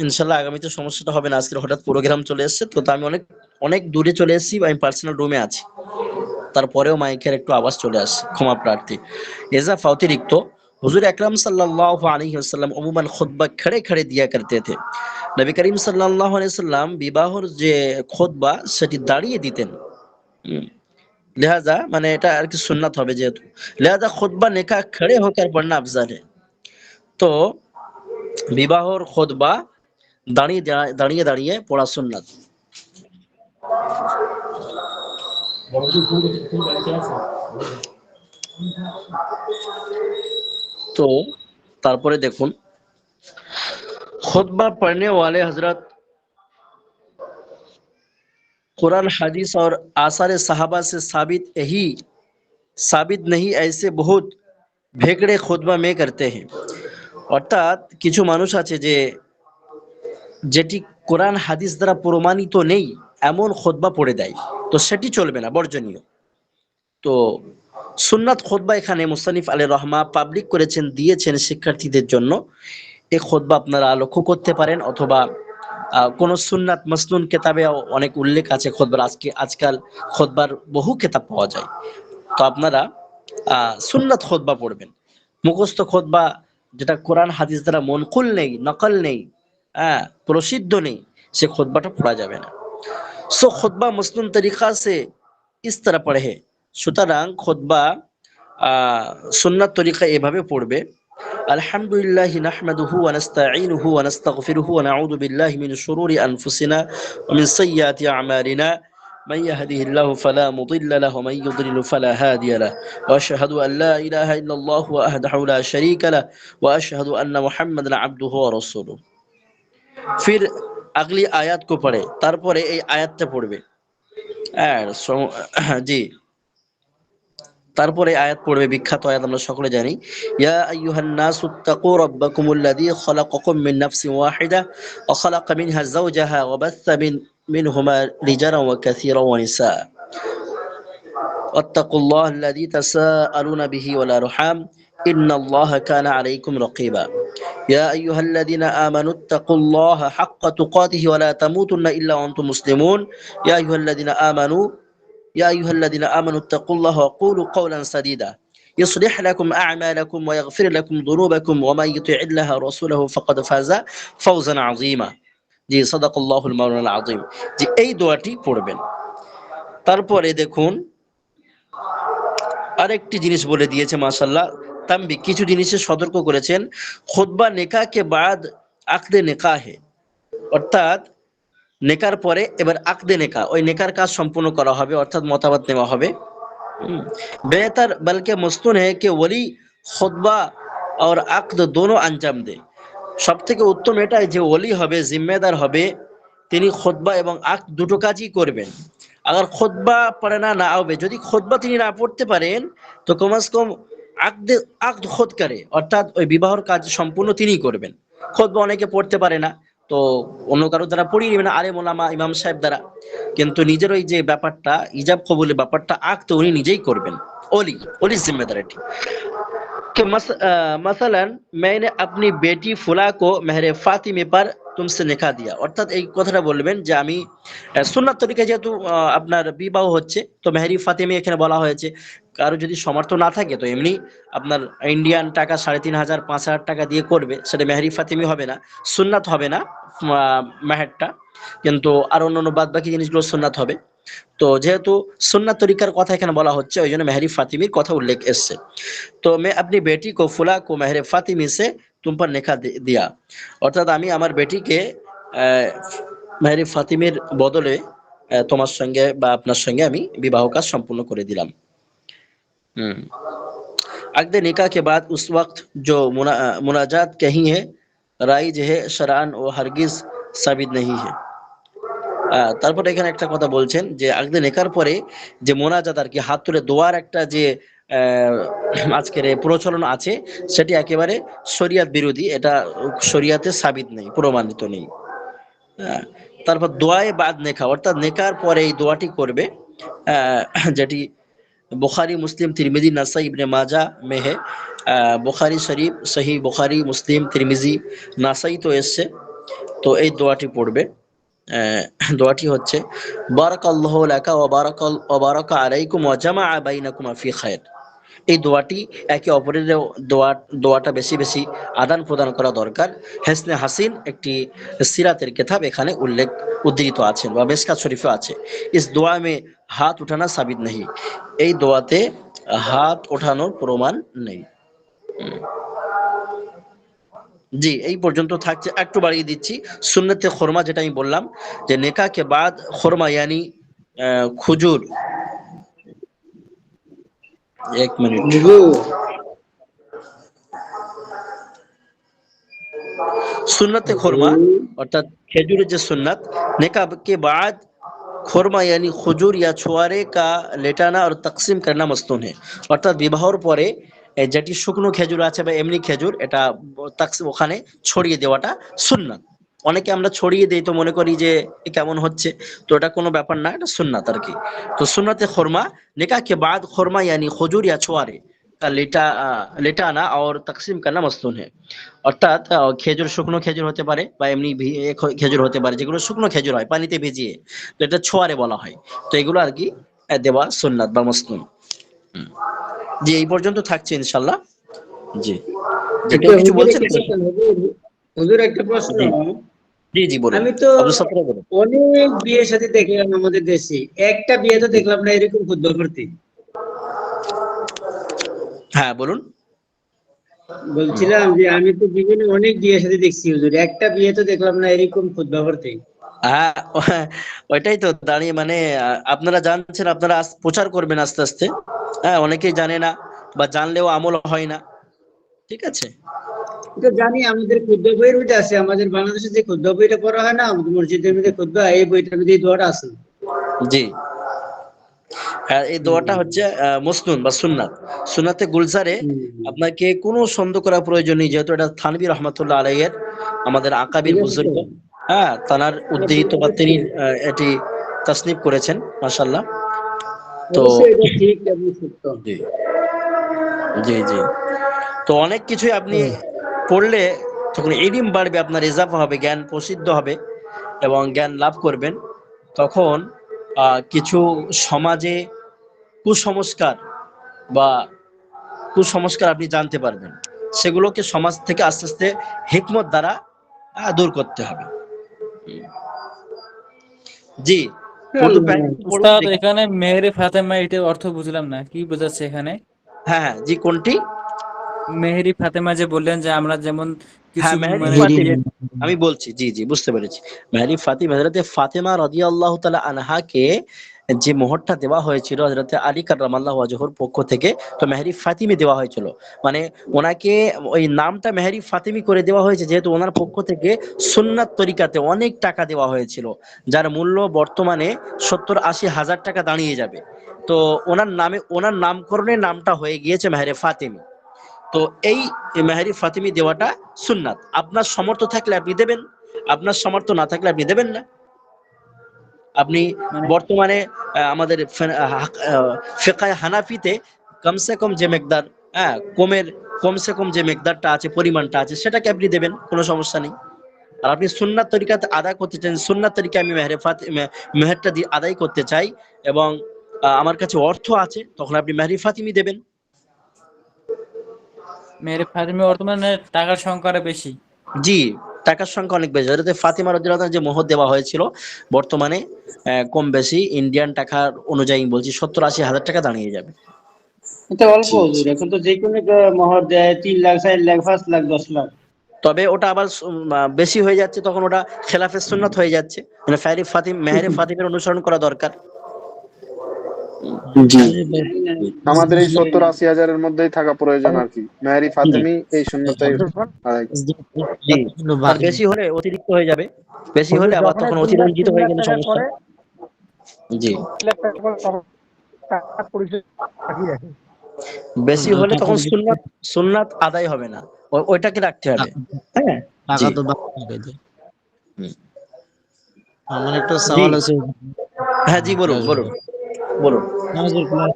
ইনশাল্লাহ আগামীতে সমস্যাটা হবে না। আজকে হঠাৎ প্রোগ্রাম চলে এসেছে তো, আমি অনেক অনেক দূরে চলে এসেছি, আমি পার্সোনাল রুমে আছি, তারপরেও মাইকের একটু আওয়াজ চলে আসছে, ক্ষমা প্রার্থী। ইজাফা অতিরিক্ত। হুজুর আকরাম সাল্লাল্লাহু আলাইহি ওয়াসাল্লাম উমুমান খুতবা খড়ে খড়ে দিয়া করতে থে। নবী করিম সাল্লাল্লাহু আলাইহি ওয়াসাল্লাম বিবাহর যে খুতবা সেটি দাঁড়িয়ে দিতেন। লিহাজা মানে এটা আর কি সুন্নাত হবে যেহেতু, লিহাজা খুতবা নিকাহ খড়ে হোকর পড়না আফজাল है। তো বিবাহর খুতবা দাঁড়িয়ে দাঁড়িয়ে দাঁড়িয়ে পড়া সুন্নাত। তো তারপরে দেখুন खुतबा पढ़ने वाले हजरत कुरान हदीस और आसार सहाबा से साबित नहीं, ऐसे बहुत भेकड़े खुतबा में करते हैं। অর্থাৎ কিছু মানুষ আছে যে যেটি কোরআন হাদিস দ্বারা প্রমাণিত নেই এমন খুতবা পড়ে দেয়, তো সেটি চলবে না, বর্জনীয়। তো সুন্নাত খুতবা এখানে মুসান্নিফ আলাইহির রহমা পাবলিক করেছেন, দিয়েছেন শিক্ষার্থীদের জন্য। এই খুতবা আপনারা লক্ষ্য করতে পারেন, অথবা কোন সুন্নাত মাসনুন কিতাবে অনেক উল্লেখ আছে খুতবার। আজকাল খুতবার বহু কিতাব পাওয়া যায়, তো আপনারা সুন্নাত খুতবা পড়বেন। মুখস্থ খুতবা যেটা কোরআন হাদিস দ্বারা মনকুল নেই, নকল নেই, প্রসিদ্ধ নেই, সে খুতবাটা পড়া যাবে না। सो खुतबा मसनून तरीका से इस तरह पढ़े, সুতরাং খুতবা সুন্নাত তরিকা এভাবে পড়বে। আলহামদুলিল্লাহি নাহমাদুহু ওয়া নাস্তাঈনুহু ওয়া নাস্তাগফিরুহু ওয়া নাউযু বিল্লাহি মিন শুরুরি আনফুসিনা ওয়া মিন সাইয়্যাতি আমালিনা من يهده الله فلا مضل له ومن يضلل فلا هادي له واشهد ان لا اله الا الله وحده لا شريك له واشهد ان محمدا عبده ورسوله। फिर अगली आयत को पढ़े, তারপরে এই আয়াতটা পড়বে। জি তারপরে আয়াত পড়বে, বিখ্যাত আয়াত আমরা সকলে জানি, ইয়া আইয়ুহান নাসু তাকু রাব্বাকুমুল্লাযী খালাকাকুম মিন নাফসিন ওয়াহিদা ওয়া খালাকা মিনহা যাওজাহা ওয়া বাসসা মিনহুমা রিজালান ওয়া কাসীরান ওয়া নিসা ওয়াত্তাকুল্লাহ আল্লাযী তাসাআলুনা বিহি ওয়াল আরহাম ইন্নাল্লাহা কানা আলাইকুম রাকীবা ইয়া আইয়ুহাল্লাযীনা আমানু তাকুল্লাহা হাক্কা তুকাতিহি ওয়া লা তামুতুন্না ইল্লা ওয়া আনতুম মুসলিমুন ইয়া আইয়ুহাল্লাযীনা آمنوا اتقوا الله وقولوا قولا سديدا يصلح لكم أعمالكم ويغفر لكم ذنوبكم ومن يطع الله ورسوله فقد فاز فوزا عظيما। জি সাদাকাল্লাহুল মাওলানাল আযীম। জি এই দোয়াটি পড়বেন। তারপরে দেখুন আরেকটি জিনিস বলে দিয়েছে মাশাআল্লাহ, তানবী কিছু জিনিসে সতর্ক করেছেন। খুতবা নিকাহ কে বাদ আকদে নিকাহ হে, অর্থাৎ নেকার পরে এবার আকদে নেকা, ওই নেকার কাজ সম্পূর্ণ করা হবে, অর্থাৎ মতামত নেওয়া হবে। बेहतर बल्कि मस्तून है कि वली खुतबा और আকদ दोनों अंजाम दे। সব থেকে উত্তম এটাই যে ওলি হবে, জিম্মেদার হবে, তিনি খুতবা এবং আকদ দুটো কাজই করবেন। আবার খুতবা পড়ানা না হবে, যদি খুতবা তিনি না পড়তে পারেন তো কমাস কম আকদ খুদ করে, অর্থাৎ ওই বিবাহর কাজ সম্পূর্ণ তিনিই করবেন। খুতবা অনেকে পড়তে পারে না, তো অন্য কারো দ্বারা পড়িয়ে নেবেন, আলেম ওলামা ইমাম সাহেব দ্বারা, কিন্তু নিজের ওই যে ব্যাপারটা ইজাব কবুলের ব্যাপারটা আকদ উনি নিজেই করবেন, ওলি জিম্মেদারিটি। कि मसलन मैंने अपनी बेटी फुला को मेहर फातिमे पर तुमसे निकाह दिया, অর্থাৎ এই কথাটা বলবেন যে আমি সুন্নাত তরিকায় যেহেতু আপনার বিবাহ হচ্ছে, তো মেহরি ফাতিমে এখানে বলা হয়েছে। কারো যদি সামর্থ্য না থাকে তো এমনি আপনার ইন্ডিয়ান টাকা ৩,৫০০ ৫,০০০ টাকা দিয়ে করবে, সেটা মেহরি ফাতিমি হবে না, সুন্নাত হবে না মেহেরটা, কিন্তু আর অন্যান্য বাদ বাকি জিনিসগুলো সুন্নাত হবে। তো যেহেতু সুন্নাত তরিকার কথা এখানে বলা হচ্ছে, ওই জন্য মেহরি ফাতিমির কথা উল্লেখ এসছে। তো मैं अपनी बेटी को फुला को मेहर फातिमी से तुम पर निकाह दिया, অর্থাৎ আমি আমার বেটিকে মেহরি ফাতিমির বদলে তোমার সঙ্গে বা আপনার সঙ্গে আমি বিবাহ কাজ সম্পূর্ণ করে দিলাম। अक़द निकाह के बाद उस वक्त जो मुनाजात कही है राइज है शरान ও हरगिज साबित नहीं है। তারপরে এখানে একটা কথা বলছেন যে আকদে নেকার পরে যে মোনাজাত আর কি হাত তুলে দোয়ার একটা যে আজকের প্রচলন আছে সেটি একেবারে শরিয়াত বিরোধী, এটা শরিয়াতে সাবিত নেই, প্রমাণিত নেই। তারপর দোয়ায়ে বাদ নেকা, অর্থাৎ নেকার পরে এই দোয়াটি করবে, যেটি बुखारी मुस्लिम तिरमिजी नसाई इब्ने माजा में है। बुखारी शरीफ सही बुखारी मुस्लिम तिरमिजी नासाई तो এসছে। তো এই দোয়াটি পড়বে। দোয়াটি হচ্ছে বারাকাল্লাহু লাকা ওয়া বারাকা আলাইকুম ওয়া জামাআ বাইনাকুমা ফি খায়র। এই দোয়াটি একে অপরের দোয়াটা বেশি বেশি আদান প্রদান করা দরকার। হেসনে হাসিন একটি সিরাতের কিতাব এখানে উদ্ধৃত আছেন বা মিশকাত শরীফে আছে। ইস দোয়া মে হাত উঠানা সাবিত নেই, এই দোয়াতে হাত ওঠানোর প্রমাণ নেই। জি, এই পর্যন্ত থাকছে। একটু বাড়িয়ে দিচ্ছি, সুন্নতে খুরমা যেটা আমি বললাম যে নেকা কে বাদ খুরমা यानी খুজুর। এক মিনিট, সুন্নতে খুরমা অর্থাৎ খেজুরের যে সুন্নাত, নেকা के बाद খুরমা यानी খুজুর या छुआरे का लेटाना और तकसीम करना मस्तून है। অর্থাৎ বিবাহর পরে যেটি শুকনো খেজুর আছে বা এমনি খেজুর, এটা ওখানে ছড়িয়ে দেওয়াটা সুন্নাত। অনেকে আমরা ছড়িয়ে দেই তো মনে করি যে কেমন হচ্ছে, তো এটা কোনো ব্যাপার না, এটা সুন্নাত আর কি। তো সুন্নতে খুরমা निकाह के बाद खुरमा यानी खजूर या छुआरे का लेटाना और तकसीम करना मस्तून है। অর্থাৎ খেজুর শুকনো খেজুর হতে পারে বা এমনি খেজুর হতে পারে, যেগুলো শুকনো খেজুর হয় পানিতে ভিজিয়ে, তো এটা ছোয়ারে বলা হয়। তো এগুলো আর কি দেওয়া সুন্নাত বা মসনুন। জি, এই পর্যন্ত থাকছে ইনশাআল্লাহ। জি, যেটা কিছু বলছেন হুজুর একটা প্রশ্ন। জি জি বলুন। আমি তো আব্দুল সত্তার বলুন। অনেক বিয়ের সাথে দেখলাম আমাদের দেশে, একটা বিয়ে তো দেখলাম না এরকম খুতবা করতে। হ্যাঁ বলুন। বলছিলাম যে আমি তো জীবনে অনেক বিয়ের সাথে দেখছি হুজুর, একটা বিয়ে তো দেখলাম না এরকম খুতবা করতে। হ্যাঁ, ওইটাই তো দাঁড়িয়ে মানে আপনারা জানছেন, আপনারা প্রচার করবেন আস্তে আস্তে। হ্যাঁ, অনেকেই জানে না বা জানলেও আমল হয় না। ঠিক আছে, এটা জানি, আমাদের খুতবা বইয়ের মধ্যে আছে, আমাদের বাংলাদেশে যে খুতবা বইটা পড়া হয় না আমাদের মসজিদের মধ্যে খুতবা, এই বইটার মধ্যে এই দোয়াটা আছে। জি, এই দোয়াটা হচ্ছে মসনুন বা সুন্নাত। সুন্নাতে গুলজারে আপনাকে কোনো সন্দেহ করার প্রয়োজন নেই, যেহেতু এটা থানভী রহমাতুল্লাহ আলাইহির আমাদের আকাবির বুজুর্গ, হ্যাঁ, তানার উদ্ধৃত বা তিনি এটি তাসনিফ করেছেন, মাশাআল্লাহ। তো ঠিক এবং সত্য। জি জি জি, তো অনেক কিছুই আপনি পড়লে তখন ইলম বাড়বে, আপনার ইজাফা হবে, জ্ঞান প্রসিদ্ধ হবে এবং জ্ঞান লাভ করবেন। তখন কিছু সমাজে কুসংস্কার বা কুসংস্কার আপনি জানতে পারবেন, সেগুলোকে সমাজ থেকে আস্তে আস্তে হিকমত দ্বারা দূর করতে হবে। জি, উস্তাদ এখানে মেহেরে ফাতেমা এটার অর্থ বুঝলাম না, কি বোঝাচ্ছে এখানে? হ্যাঁ জি, কোনটি? মেহেরি ফাতেমা যে বললেন যে আমরা যেমন কিছু হ্যাঁ, মেহেরি ফাতিমা আমি বলছি। জি জি, বুঝতে পেরেছি। মেহেরি ফাতিমা হযরতে ফাতেমা রাদিয়াল্লাহু তাআলা আনহাকে যে মোহরটা দেওয়া হয়েছিল হযরতে আলী কাররামাল্লাহু ওয়াজহুর পক্ষ থেকে, তো মেহেরি ফাতিমি দেওয়া হয়েছিল। মানে ওনাকে ওই নামটা মেহেরি ফাতিমি করে দেওয়া হয়েছে যেহেতু ওনার পক্ষ থেকে সুন্নাত তরিকাতে অনেক টাকা দেওয়া হয়েছিল, যার মূল্য বর্তমানে 70-80 হাজার টাকা দাঁড়িয়ে যাবে। তো ওনার নামে, ওনার নামকরণে নামটা হয়ে গিয়েছে মেহেরে ফাতিমি। তো এই মেহেরি ফাতিমি দেওয়াটা সুন্নাত। আপনার সামর্থ্য থাকলে আপনি দেবেন, আপনার সামর্থ্য না থাকলে আপনি দেবেন না। আপনি বর্তমানে আমাদের ফিকহে হানাফিতে কমসে কম যে মেকদার, কমসে কম যে মেকদারটা আছে, পরিমাণটা আছে, সেটাকে আপনি দেবেন, কোনো সমস্যা নেই। আর আপনি সুন্নাত তরিকাতে আদায় করতে চান, সুন্নাত তরিকা আমি মেহেরটা দিয়ে আদায় করতে চাই এবং আমার কাছে অর্থ আছে, তখন আপনি মেহেরি ফাতিমি দেবেন। মেহেরে ফাতেমা বর্তমানে টাকার সংখ্যাটা বেশি। জি, টাকার সংখ্যা অনেক বেশি। হযরত ফাতিমা রাদিয়াল্লাহু আনহা যে মোহর দেওয়া হয়েছিল বর্তমানে কম বেশি ইন্ডিয়ান টাকার অনুযায়ী বলছি 70-80 হাজার টাকা দাঁড়িয়ে যাবে। এটা অল্প হুজুর, এখন তো যে কোনো মোহর দেয় 3 লাখ 4 লাখ 5 লাখ 10 লাখ। তবে ওটা আবার বেশি হয়ে যাচ্ছে, তখন ওটা খেলাফে সুন্নাত হয়ে যাচ্ছে, মানে মেহেরে ফাতিমের অনুসরণ করা দরকার। জি, জানি না। আমাদের এই 70-80 হাজারের মধ্যেই থাকা প্রয়োজন আর কি। মেহেরি ফাতেমি এই শূন্যতাই আদায় করে। জি, আর বেশি হলে অতিরিক্ত হয়ে যাবে, বেশি হলে আবার যখন তখন 2 লাখ অতিরঞ্জিত 3 হয়ে লাখ গেলে টাকা সমস্যা। করে, জি, 2 লাখ টাকা করে তখন টাকার পরিচয় বাকি রাখে। বেশি হলে তখন সুন্নাত সুন্নাত আদায় হবে না, ওইটাকে রাখতে হবে। হ্যাঁ, টাকা জি, তো বাকি থাকে যে। হুম। আমার একটা জি, সওয়াল আছে। হ্যাঁ, জি, বলুন বলুন বলুন, নামাজের ক্লাস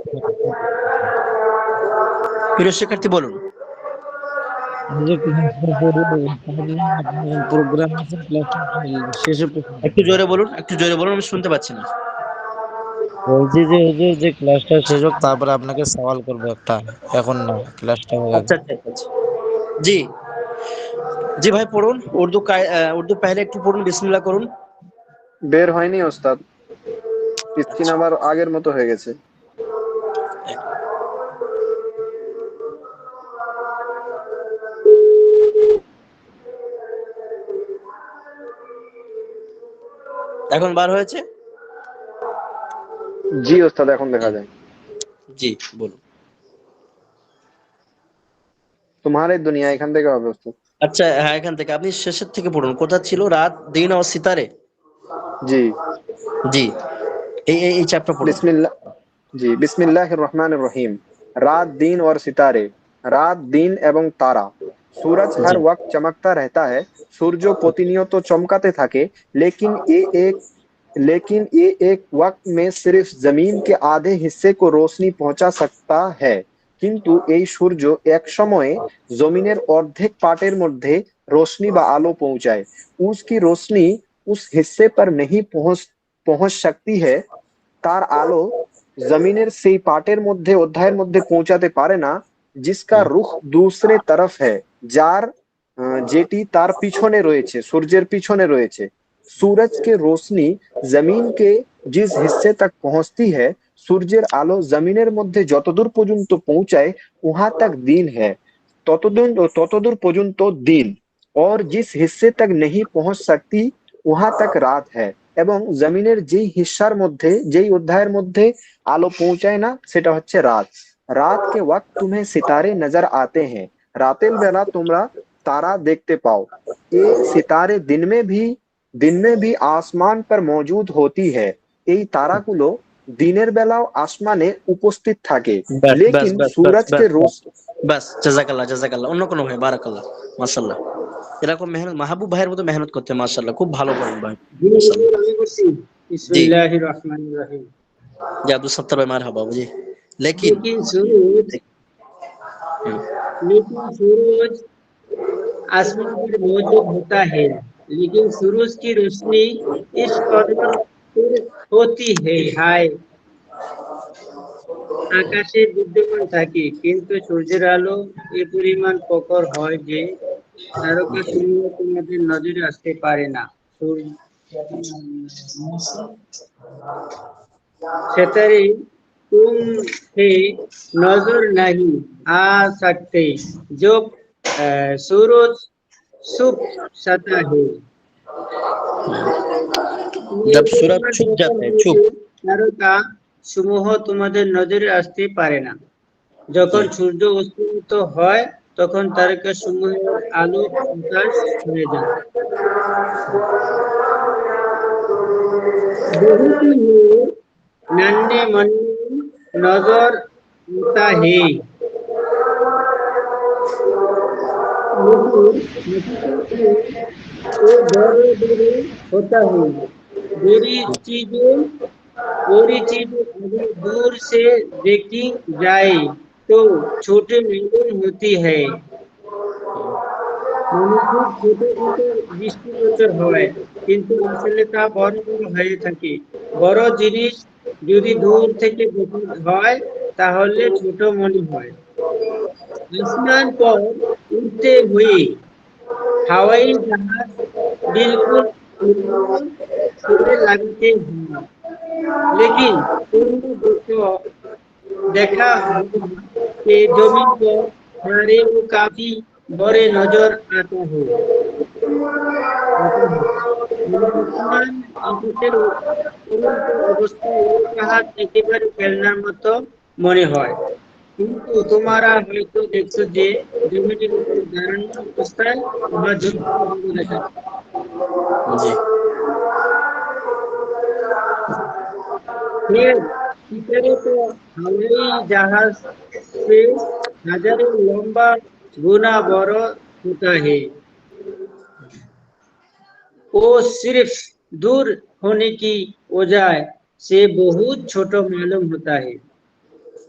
প্রিয় শিক্ষার্থী বলুন। প্রোগ্রাম আছে, ক্লাস শেষে একটু জোরে বলুন, একটু জোরে বলুন, আমি শুনতে পাচ্ছি না। বলছি যে হুজুর যে ক্লাসটা শেষ হোক তারপরে আপনাকে সওয়াল করবো একটা, এখন না, ক্লাসটা হোক আগে। अच्छा अच्छा अच्छा अच्छा। जी जी भाई পড়ুন, উর্দু पहले একটু পড়ুন, বিসমিল্লাহ করুন। বের হয়নি ওস্তাদ, স্ক্রিন আবার আগের মতো হয়ে গেছে। এখন বার হয়েছে? জি ওস্তাদ, এখন দেখা যায়। জি বলুন। তোমার এই দুনিয়া এখান থেকে হবে ওস্তাদ। আচ্ছা, হ্যাঁ, এখান থেকে আপনি শেষের থেকে পড়ুন। কোথা ছিল? রাত, দিন और सितारे। জি, জি, এই চ্যাপ্টার পড়ুন। बिस्मिल्लाह। जी, बिस्मिल्लाहिर रहमानिर रहीम। रात, दिन और सितारे। रात, दिन এবং তারা। सूरज हर জি वक्त चमकता रहता है। সূর্য প্রতিনিয়ত চমকাতে থাকে। लेकिन ये एक वक्त में सिर्फ जमीन के आधे हिस्से को रोशनी पहुंचा सकता है। কিন্তু এই সূর্য এক সময়ে জমিনের অর্ধেক পাটের মধ্যে रोशनी বা আলো পৌঁছায়। उसकी रोशनी उस हिस्से पर नहीं पहुंच सकती है। তার আলো জমিনের সেই পাটের মধ্যে অধ্যায়ের মধ্যে পৌঁছাতে পারে না, जिसका रुख दूसरे तरफ है। যার যেটি তার পিছনে রয়েছে, সূর্যের পিছনে রয়েছে। सूरज के रोशनी जमीन के जिस हिस्से तक पहुंचती है, সূর্যের আলো জমিনের মধ্যে যতদূর পর্যন্ত পৌঁছায় वहां तक दिन है। ততদূর পর্যন্ত দিন। और जिस हिस्से तक नहीं पहुंच सकती वहां तक रात है। এবং জমিনের যেই হিস্সার মধ্যে, যেই অধ্যায়ের মধ্যে আলো পৌঁছায় না, সেটা হচ্ছে রাত। রাত के वक्त तुम्हें सितारे नजर आते हैं। রাতের বেলা তোমরা তারা দেখতে পাও। ये सितारे दिन में भी आसमान पर मौजूद होती है। এই তারাগুলো দিনের বেলাও আসমানে উপস্থিত থাকে। ব্যাস ব্যাস लेकिन ব্যাস ব্যাস सूरज के ব্যাস रोश ব্যাস, জাযাকাল্লাহ জাযাকাল্লাহ। অন্য কোনো ভাই, বারাকাল্লাহ, মাশাআল্লাহ। এরকম মেহনত মাহবুব ভাইয়ের মতো মেহনত করতে, মাশাআল্লাহ, খুব ভালো করেন ভাই, জি, মাশাআল্লাহ। আমি বলছি জি বিসমিল্লাহির রহমানির রহিম। জি, আব্দুল সত্তার ভাই, মারহাবা জি। লেকিন लेकिन सूरज হুম, लेकिन सूरज आसमान पर मौजूद होता है। लेकिन सूरज की रोशनी इस कदर दूर होती है, हाय আকাশে বিদ্যমান থাকে, কিন্তু সূর্যের আলো এ পরিমাণ প্রখর হয় যে তারকাসমূহ তোমাদের নজরে আসতে পারে না। सितारे तुम्हे नजर नहीं आ सकते जब सूरज छुप जाता है। जब सूरज छुप जाता है, छुप। তারকা সমূহ তোমাদের নজরে আসতে পারে না। যখন সূর্য অস্তমিত হয় তখন তারকা সমূহের আলো প্রকাশ হয়ে যায়। बहुत ही नन्हे मुन्ने नजर आता है, लेकिन हकीकत में वो बड़े बड़े होता है। बड़ी चीजें बड़ी चीजें अगर दूर से देखी जाए तो छोटे मालूम होती है। মানে খুব ছোট ছোট দৃষ্টিগোচর হয়, কিন্তু আসলে তা বড় বড় হয়ে থাকে। বড় জিনিস যদি দূর থেকে দেখা হয় তাহলে ছোট মনে হয়। আসমান पर उड़ते हुए हवाई जहाज बिल्कुल बिल्कुल से लगते हैं, लेकिन तुमने देखा होगा कि जमीन पर हमारे वो काफी बड़े नजर মানে বর্তমান আকাশের উড়ন্ত অবস্থায় উড়োজাহাজ একেবারে খেলনার মতো মনে হয়, কিন্তু তোমরা হয়তো দেখছো যে জমিনের উপর দাঁড়ানো অবস্থায় বা জমিতে বন্ধ দেখা যায়। জি फिर इतने तो हवाई जहाज से हजारों लंबा गुना बड़ा होता है। वो सिर्फ दूर होने की वजह से बहुत छोटा मालूम होता है।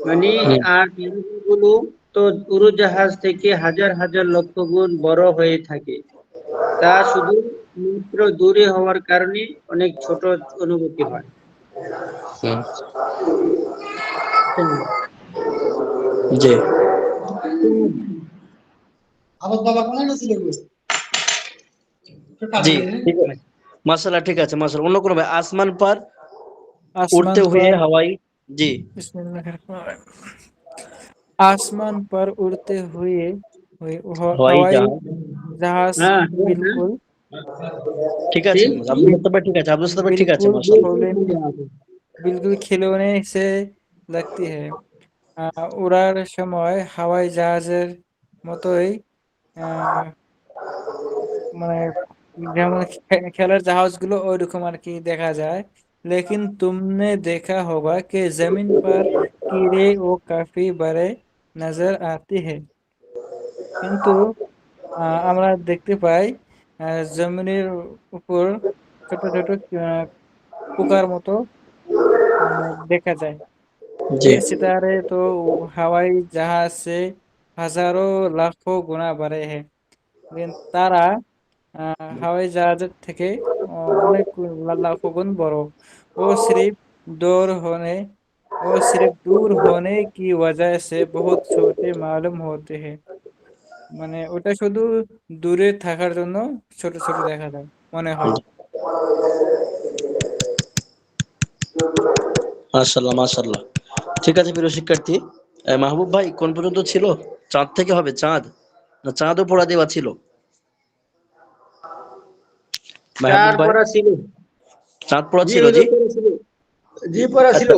মানে হুম। আর গুলো তো উড়োজাহাজ থেকে হাজার হাজার লক্ষ গুণ বড় হয়ে থাকে, তা শুধু মাত্র দূরে হওয়ার কারণে অনেক ছোট অনুভূতি হয়। হুম। জি জি ঠিক আছে মাশাআল্লাহ ঠিক আছে মাশাআল্লাহ অন্য কোনো ভাই আসমান पर आसमान उड़ते हुए पर हवाई जी आसमान पर उड़ते हुए हुए हवाई हवाई जहाज जहाज হ্যাঁ হ্যাঁ হ্যাঁ बिल्कुल ঠিক আছে ঠিক আব্দুল সত্তার ভাই ঠিক আছে আব্দুল সত্তার ভাই ঠিক আছে बिल्कुल মাশাআল্লাহ खोले बिल्कुल खिलौने से लगती है উড়ার সময় হাওয়াই জাহাজের মতোই আহ, মানে যেমন খেলার জাহাজগুলো ওইরকম আর কি দেখা যায় लेकिन तुमने देखा होगा कि जमीन पर कीड़े वो काफी बड़े नजर आते हैं কিন্তু আমরা দেখতে পাই জমিনের উপর ছোট ছোট আহ, পোকার মতো देखा जाए। जी ये सितारे तो हवाई जहाज से हजारों लाखों गुना बड़े हैं लेकिन তারা হাওয়াই জাহাজের থেকে অনেক লাখों गुण बड़ वो सिर्फ दूर होने वो सिर्फ दूर होने की वजह से बहुत छोटे मालूम होते हैं মানে ওটা শুধু দূরে থাকার জন্য ছোট ছোট দেখা যায় মনে হয়। মাশাআল্লাহ মাশাআল্লাহ ঠিক আছে প্রিয় শিক্ষার্থী মাহবুব ভাই কোন পর্যন্ত ছিল চাঁদ থেকে হবে চাঁদ না চাঁদও পড়া দেওয়া ছিল মাহবুব চার ভাই পড়া ছিল। চাঁদ পড়া জি ছিল জি হুজুর পড়া ছিল। জি পড়া ছিল।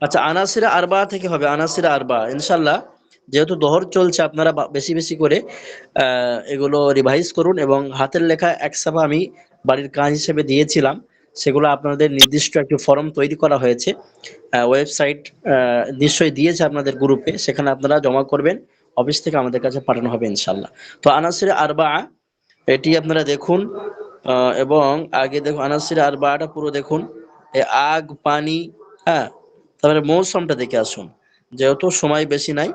আচ্ছা আচ্ছা আনাসিরা আরবা থেকে হবে আনাসিরা আরবা ইনশাআল্লাহ যেহেতু দহর চলছে আপনারা বেশি বেশি করে এগুলো রিভাইজ করুন এবং হাতের লেখা এক সাফা আমি বাড়ির কাজ হিসেবে দিয়েছিলাম সেগুলো আপনাদের নির্দিষ্ট একটি ফর্ম তৈরি করা হয়েছে ওয়েবসাইট নিশ্চয়ই দিয়েছে আপনাদের গ্রুপে সেখানে আপনারা জমা করবেন অফিস থেকে আমাদের কাছে পাঠানো হবে ইনশাআল্লাহ তো আনাসিরা আরবা এটি আপনারা দেখুন এবং আগে দেখুন আনাসিরা আরবাটা পুরো দেখুন আগ পানি হ্যাঁ তারপরে মৌসুমটা দেখে আসুন যেহেতু সময় বেশি নাই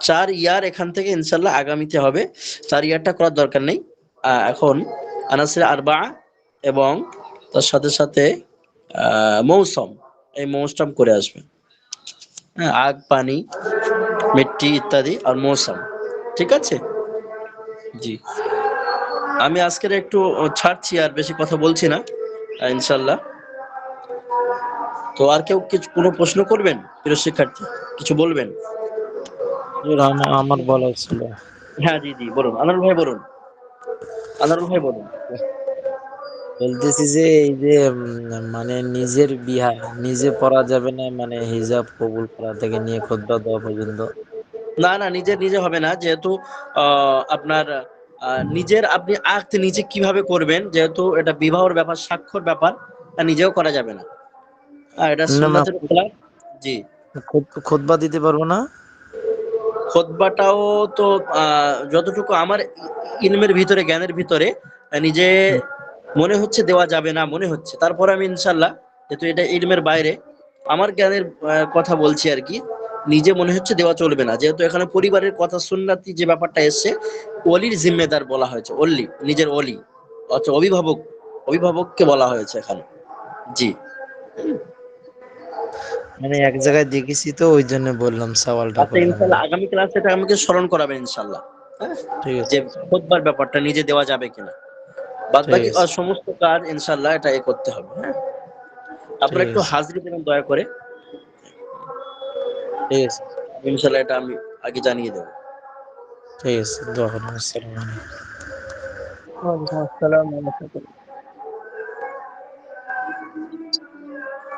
4 ইয়ার এখান থেকে ইনশাল্লাহ আগামীতে হবে 4 ইয়ারটা করার দরকার নেই এখন আনাসির আরবা এবং তার সাথে সাথে মৌসুম এই মৌসুম করে আসবেন হ্যাঁ আগ পানি মিট্টি ইত্যাদি আর মৌসুম ঠিক আছে জি আমি আজকের একটু ছাড়ছি আর বেশি কথা বলছি না ইনশাল্লাহ তো আর কেউ কিছু কোনো প্রশ্ন করবেন প্রিয় শিক্ষার্থী কিছু বলবেন হুজুর, আমার বলার ছিল। হ্যাঁ জি জি বলুন আনারুল ভাই বলুন আনারুল ভাই বলুন বলতেছি যে এই যে মানে নিজের বিহা নিজে পড়া যাবে না, মানে হিজাব কবুল করা থেকে নিয়ে খুতবা দেওয়া পর্যন্ত। না না নিজের নিজে হবে না যেহেতু আপনার নিজের আপনি আক্ত নিজে কিভাবে করবেন যেহেতু এটা বিবাহর ব্যাপার স্বাক্ষর ব্যাপার নিজেও করা যাবে না এটা না না, সুন্নাতের খেলাফ জি খুতবা দিতে পারবো না। খুতবাটাও তো যতটুকু আমার ইলমের ভিতরে জ্ঞানের ভিতরে নিজে মনে হচ্ছে দেওয়া যাবে না মনে হচ্ছে তারপর আমি ইনশাল্লাহ যেহেতু এটা ইলমের বাইরে আমার জ্ঞানের কথা বলছি আর কি নিজে মনে হচ্ছে দেওয়া চলবে না যেহেতু এখানে পরিবারের কথা সুন্নাতি যে ব্যাপারটা এসছে ওলির জিম্মেদার বলা হয়েছে ওলি নিজের ওলি অর্থাৎ অভিভাবককে বলা হয়েছে এখানে জি মানে এক জায়গায় দেখেছি তো ওই জন্য বললাম, সওয়ালটা আচ্ছা করলাম। ইনশাল্লাহ আগামী ক্লাসে এটা আমাকে স্মরণ করাবেন ইনশাল্লাহ হ্যাঁ, ঠিক আছে যে খুতবার ব্যাপারটা নিজে দেওয়া যাবে কিনা। বাদ ঠিক বাকি আছে সমস্ত কাজ ইনশাল্লাহ এটা করতে হবে। হ্যাঁ, আপনারা ঠিক একটু আছে হাজিরি দেবেন দয়া করে, ঠিক আছে ইনশাল্লাহ এটা আমি আগে জানিয়ে দেবো। ঠিক আছে, দোয়া করুন। আসসালামু আলাইকুম। ওয়ালাইকুম আসসালাম ওয়া রাহমাতুল্লাহ।